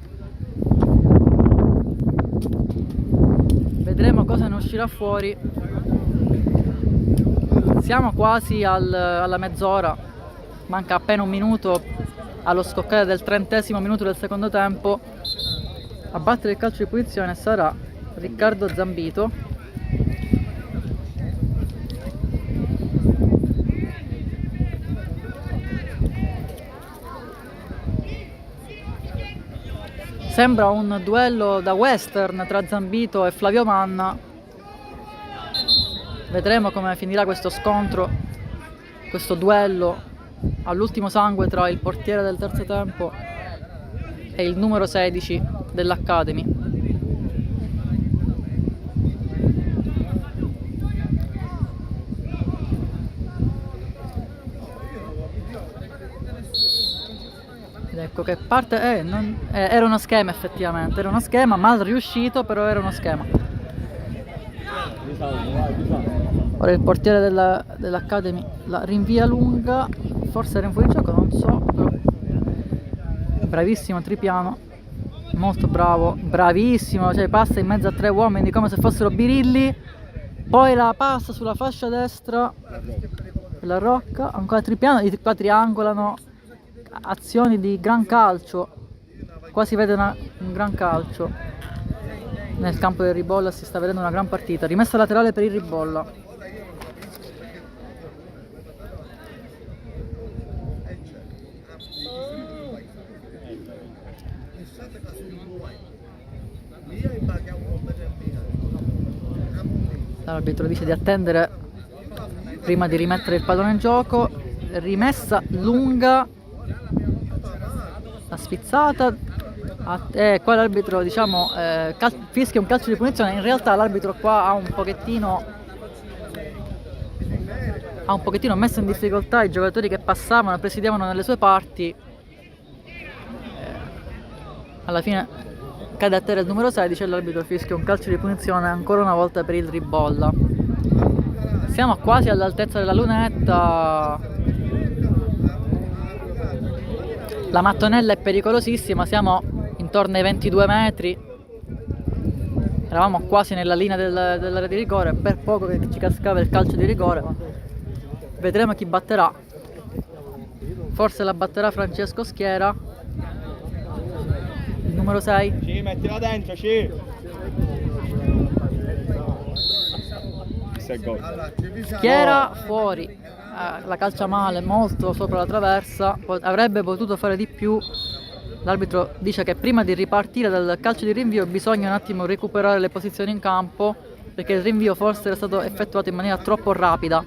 Vedremo cosa ne uscirà fuori. Siamo quasi alla mezz'ora, manca appena un minuto allo scoccare del 30° minuto del secondo tempo. A battere il calcio di punizione sarà Riccardo Zambito. Sembra un duello da western tra Zambito e Flavio Manna. Vedremo come finirà questo scontro, questo duello all'ultimo sangue tra il portiere del terzo tempo e il numero 16 dell'Academy. Ed ecco che parte, era uno schema effettivamente, era uno schema mal riuscito, però era uno schema. Ora il portiere dell'Academy la rinvia lunga, forse era in fuorigioco, non so, però bravissimo Tripiano. molto bravo, bravissimo, cioè passa in mezzo a 3 uomini come se fossero birilli, poi la passa sulla fascia destra della Rocca, ancora Tripiano, qua triangolano, azioni di gran calcio, qua si vede un gran calcio nel campo del Ribolla, si sta vedendo una gran partita, rimessa laterale per il Ribolla. L'arbitro dice di attendere prima di rimettere il pallone in gioco. Rimessa lunga, la sfizzata, qua l'arbitro diciamo fischia un calcio di punizione. In realtà l'arbitro qua ha un pochettino messo in difficoltà i giocatori che passavano e presidiavano nelle sue parti. Alla fine cade a terra il numero 16 e l'arbitro fischia un calcio di punizione ancora una volta per il Ribolla. Siamo quasi all'altezza della lunetta. La mattonella è pericolosissima, siamo intorno ai 22 metri. Eravamo quasi nella linea dell'area di rigore, per poco che ci cascava il calcio di rigore. Vedremo chi batterà. Forse la batterà Francesco Schiera, il numero 6. Sì, mettila dentro, sì. Questo è il gol. Schiera fuori, la calcia male, molto sopra la traversa, avrebbe potuto fare di più. L'arbitro dice che prima di ripartire dal calcio di rinvio bisogna un attimo recuperare le posizioni in campo, perché il rinvio forse era stato effettuato in maniera troppo rapida.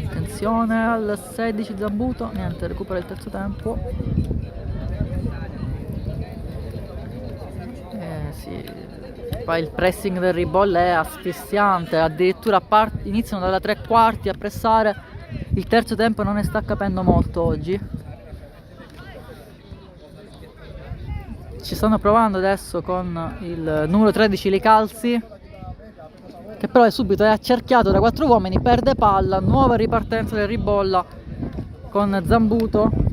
Attenzione al 16 Zambuto, niente, recupera il terzo tempo. Sì. Poi il pressing del Ribolla è asfissiante, addirittura iniziano dalla 3/4 a pressare. Il terzo tempo non ne sta capendo molto oggi. Ci stanno provando adesso con il numero 13 Licalzi, che però è accerchiato da 4 uomini, perde palla, nuova ripartenza del Ribolla con Zambito.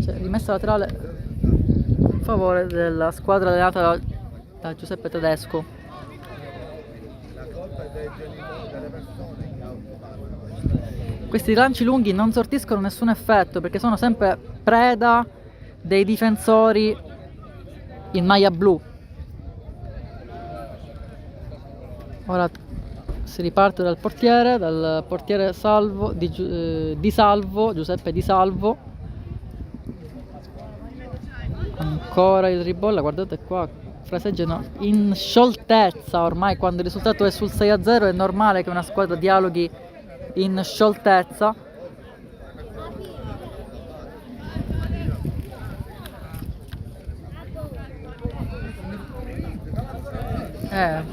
Cioè, rimessa laterale a favore della squadra allenata da Giuseppe Tedesco. Questi lanci lunghi non sortiscono nessun effetto perché sono sempre preda dei difensori in maglia blu. Ora si riparte dal portiere Salvo, Di Salvo, Giuseppe Di Salvo. Ancora il Ribolla, guardate qua, fraseggiano in scioltezza ormai. Quando il risultato è sul 6-0 è normale che una squadra dialoghi in scioltezza.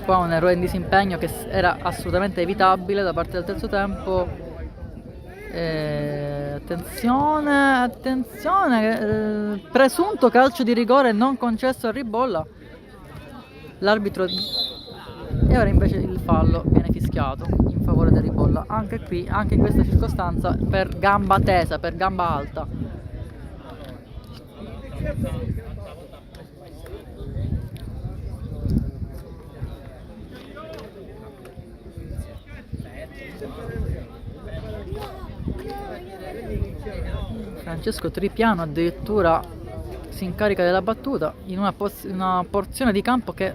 Qua un errore in disimpegno che era assolutamente evitabile da parte del terzo tempo. Attenzione, presunto calcio di rigore non concesso al Ribolla. L'arbitro, e ora invece il fallo viene fischiato in favore del Ribolla, anche qui, anche in questa circostanza per gamba tesa, per gamba alta. Francesco Tripiano addirittura si incarica della battuta in una porzione di campo che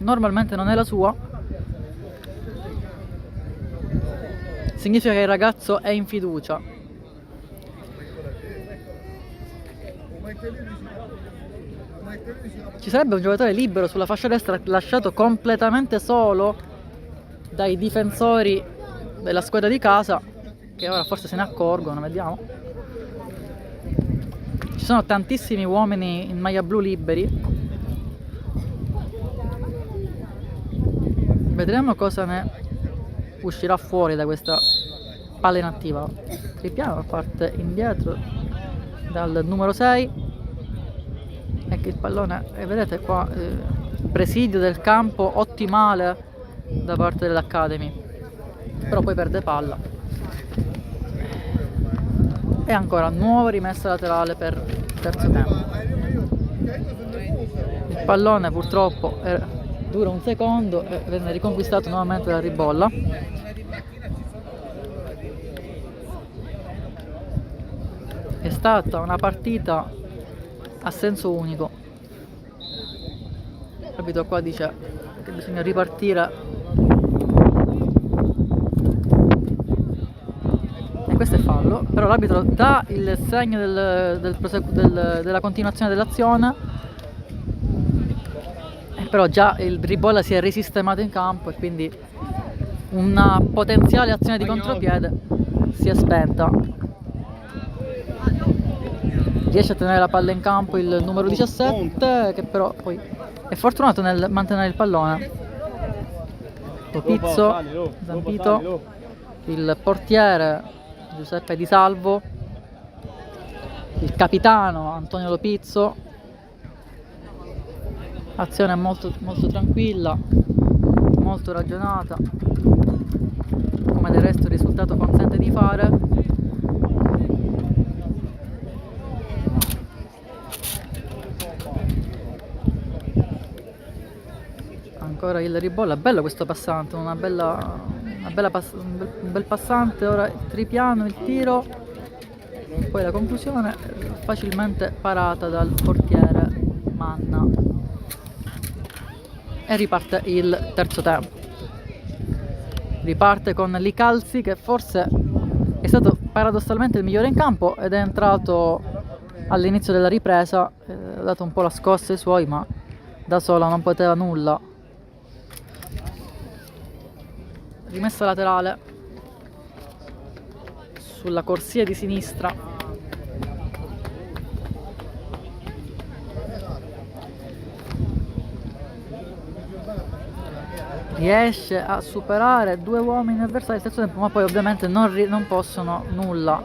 normalmente non è la sua. Significa che il ragazzo è in fiducia. Ci sarebbe un giocatore libero sulla fascia destra, lasciato completamente solo dai difensori della squadra di casa, che ora forse se ne accorgono, vediamo. Ci sono tantissimi uomini in maglia blu liberi. Vedremo cosa ne uscirà fuori da questa palla inattiva. Tripiano parte indietro dal numero 6. Ecco il pallone, e vedete qua presidio del campo ottimale da parte dell'Academy, però poi perde palla e ancora nuova rimessa laterale per terzo tempo. Il pallone purtroppo dura un secondo e viene riconquistato nuovamente da Ribolla. È stata una partita a senso unico. L'arbitro qua dice che bisogna ripartire e questo è fallo, però l'arbitro dà il segno della continuazione dell'azione, però già il Ribolla si è risistemato in campo e quindi una potenziale azione di contropiede si è spenta. Riesce a tenere la palla in campo il numero 17, che però poi è fortunato nel mantenere il pallone. Lopizzo, Zampito, il portiere Giuseppe Di Salvo, il capitano Antonio Lopizzo. Azione molto tranquilla, molto ragionata, come del resto il risultato consente di fare. Ancora il Ribolla, bello questo passante, un bel passante, ora il tripiano, il tiro, poi la conclusione facilmente parata dal portiere Manna e riparte il terzo tempo. Riparte con Licalzi, che forse è stato paradossalmente il migliore in campo ed è entrato all'inizio della ripresa, ha dato un po' la scossa ai suoi, ma da solo non poteva nulla. Rimessa laterale sulla corsia di sinistra. Riesce a superare due uomini avversari al terzo tempo, ma poi ovviamente non possono nulla.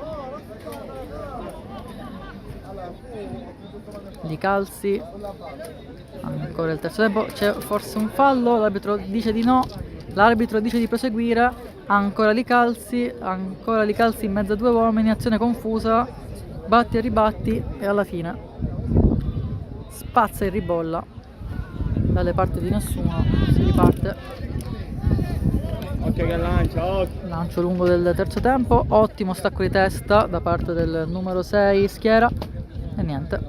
Di Calzi, ancora il terzo tempo, c'è forse un fallo, l'arbitro dice di no. L'arbitro dice di proseguire, ancora Licalzi in mezzo a due uomini, azione confusa, batti e ribatti e alla fine spazza il Ribolla dalle parti di nessuno, si riparte. Occhio che lancia, Lancio lungo del terzo tempo, ottimo stacco di testa da parte del numero 6 Schiera e niente.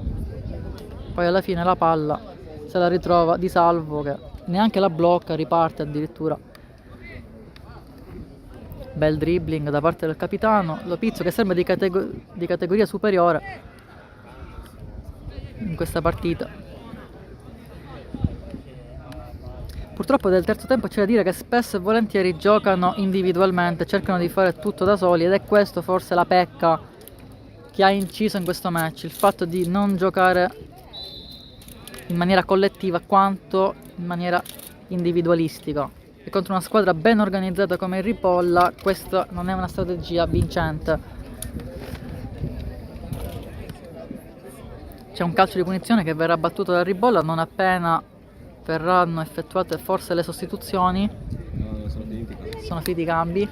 Poi alla fine la palla se la ritrova Di Salvo, che neanche la blocca, riparte addirittura. Bel dribbling da parte del capitano Lopizzo, che sembra di categoria superiore in questa partita. Purtroppo del terzo tempo c'è da dire che spesso e volentieri giocano individualmente, cercano di fare tutto da soli, ed è questo forse la pecca che ha inciso in questo match, il fatto di non giocare in maniera collettiva quanto in maniera individualistica. E contro una squadra ben organizzata come il Ribolla questa non è una strategia vincente. C'è un calcio di punizione che verrà battuto dal Ribolla non appena verranno effettuate forse le sostituzioni. Sono finiti i cambi.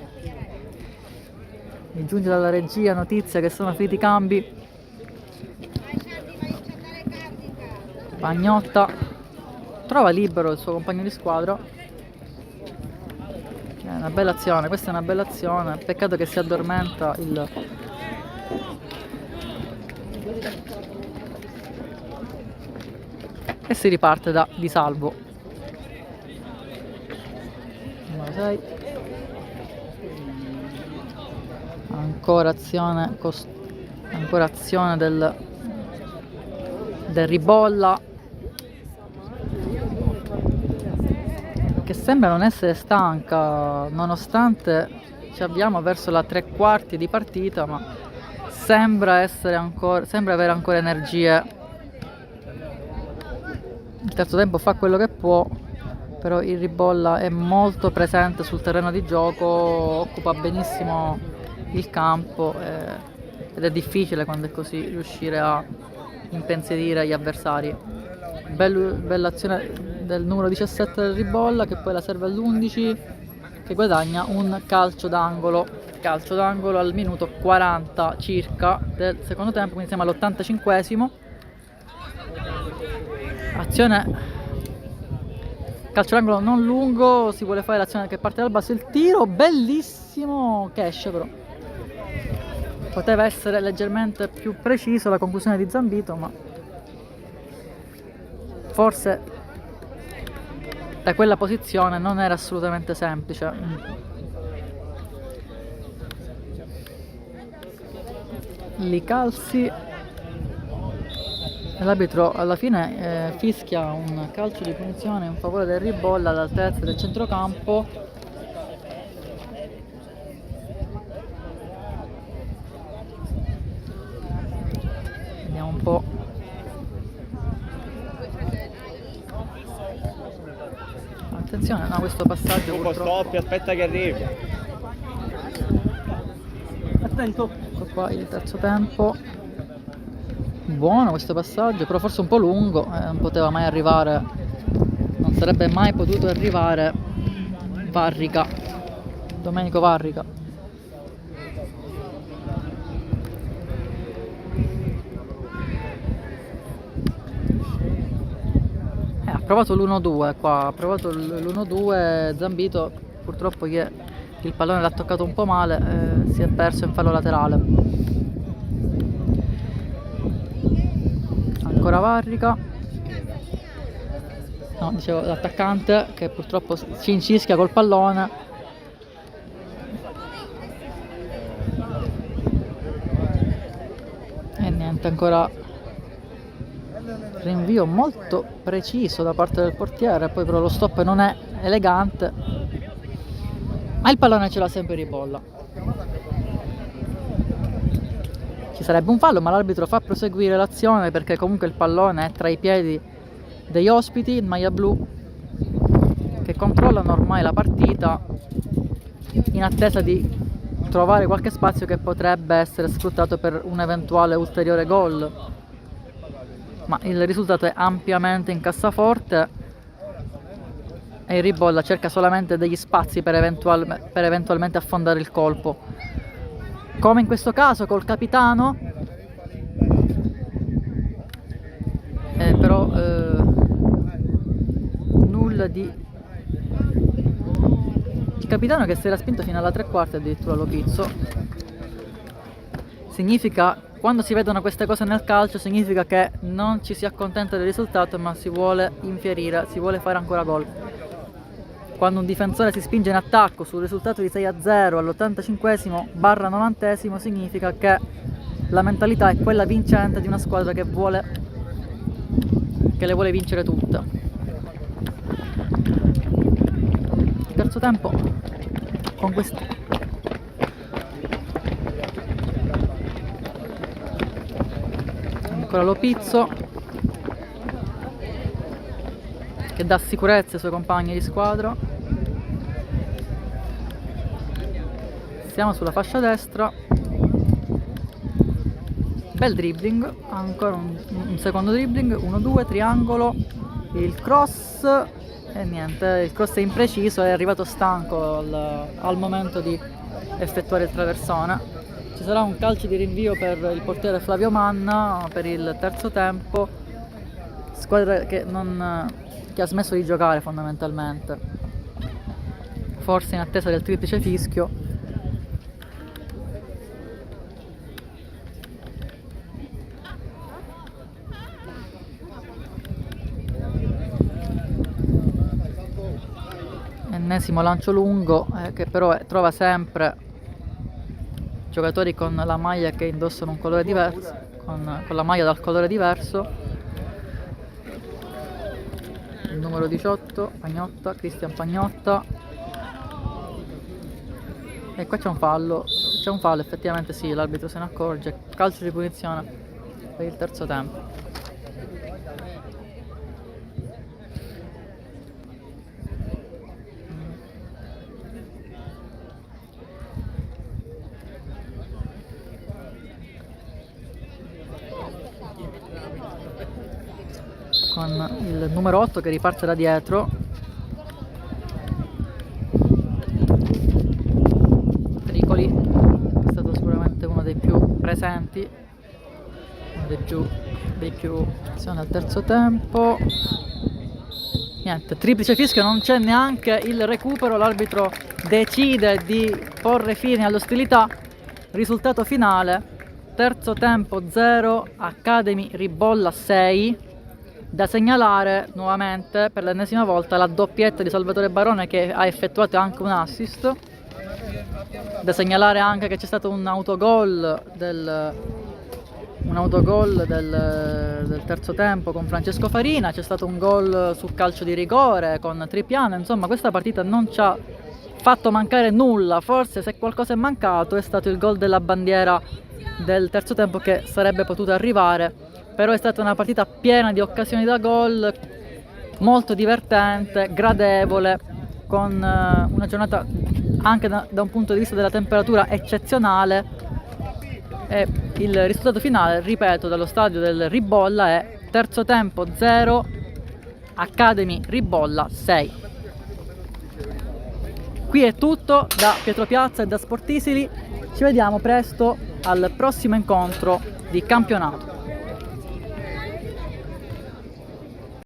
Mi giunge dalla regia notizia che sono finiti i cambi. Pagnotta trova libero il suo compagno di squadra. È una bella azione, questa è una bella azione, peccato che si addormenta il... E si riparte da Di Salvo. Numero 6. Ancora azione del Ribolla, che sembra non essere stanca nonostante ci avviamo verso la tre quarti di partita, ma sembra avere ancora energie. Il terzo tempo fa quello che può, però il Ribolla è molto presente sul terreno di gioco, occupa benissimo il campo ed è difficile quando è così riuscire a impensierire gli avversari. Bella azione del numero 17 del Ribolla, che poi la serve all'11, che guadagna un calcio d'angolo al minuto 40 circa del secondo tempo, quindi siamo all'85esimo. Azione, calcio d'angolo non lungo, si vuole fare l'azione che parte dal basso, il tiro bellissimo che esce, però poteva essere leggermente più preciso la conclusione di Zambito, ma forse da quella posizione non era assolutamente semplice. Li calzi e l'arbitro alla fine fischia un calcio di punizione in favore del Ribolla all'altezza del centrocampo. Vediamo un po'. Attenzione, no, questo passaggio purtroppo. Stop, aspetta che arrivi. Attento. Ecco qua il terzo tempo. Buono questo passaggio, però forse un po' lungo, non poteva mai arrivare, non sarebbe mai potuto arrivare Varrica, Domenico Varrica. Ha provato l'1-2 qua, ha provato l'1-2, Zambito purtroppo il pallone l'ha toccato un po' male, si è perso in fallo laterale. Ancora Varrica, no, dicevo l'attaccante che purtroppo si incischia col pallone. E niente, ancora rinvio molto preciso da parte del portiere, poi però lo stop non è elegante, ma il pallone ce l'ha sempre Ribolla. Ci sarebbe un fallo, ma l'arbitro fa proseguire l'azione perché comunque il pallone è tra i piedi degli ospiti in maglia blu, che controllano ormai la partita in attesa di trovare qualche spazio che potrebbe essere sfruttato per un eventuale ulteriore gol. Ma il risultato è ampiamente in cassaforte e il Ribolla cerca solamente degli spazi per eventualmente affondare il colpo. Come in questo caso col capitano, però nulla di... Il capitano che si era spinto fino alla 3/4 addirittura Lopizzo. Significa, quando si vedono queste cose nel calcio, significa che non ci si accontenta del risultato, ma si vuole infierire, si vuole fare ancora gol. Quando un difensore si spinge in attacco sul risultato di 6-0 all'85esimo/90esimo, significa che la mentalità è quella vincente di una squadra che le vuole vincere tutte. Il terzo tempo con questo ancora Lopizzo che dà sicurezza ai suoi compagni di squadra. Siamo sulla fascia destra, bel dribbling, ancora un secondo dribbling, 1-2, triangolo, il cross e niente, il cross è impreciso, è arrivato stanco al momento di effettuare il traversone. Ci sarà un calcio di rinvio per il portiere Flavio Manna per il terzo tempo, squadra che ha smesso di giocare fondamentalmente, forse in attesa del triplice fischio. Ennesimo lancio lungo che però trova sempre giocatori con la maglia che indossano un colore diverso, con la maglia dal colore diverso. Il numero 18, Pagnotta, Cristian Pagnotta. E qua c'è un fallo effettivamente, sì, l'arbitro se ne accorge. Calcio di punizione per il terzo tempo. con il numero 8 che riparte da dietro. Tricoli è stato sicuramente uno dei più presenti, uno dei più azioni al terzo tempo. Niente, triplice fischio, non c'è neanche il recupero, l'arbitro decide di porre fine all'ostilità. Risultato finale: terzo tempo 0, Academy Ribolla 6. Da segnalare nuovamente per l'ennesima volta la doppietta di Salvatore Barone, che ha effettuato anche un assist. Da segnalare anche che c'è stato un autogol del terzo tempo con Francesco Farina, c'è stato un gol su calcio di rigore con Tripiano. Insomma, questa partita non ci ha fatto mancare nulla. Forse se qualcosa è mancato è stato il gol della bandiera del terzo tempo, che sarebbe potuto arrivare, però è stata una partita piena di occasioni da gol, molto divertente, gradevole, con una giornata anche da un punto di vista della temperatura eccezionale. E il risultato finale, ripeto, dallo stadio del Ribolla è terzo tempo 0, Academy Ribolla 6. Qui è tutto da Pietro Piazza e da Sportisili, ci vediamo presto al prossimo incontro di campionato.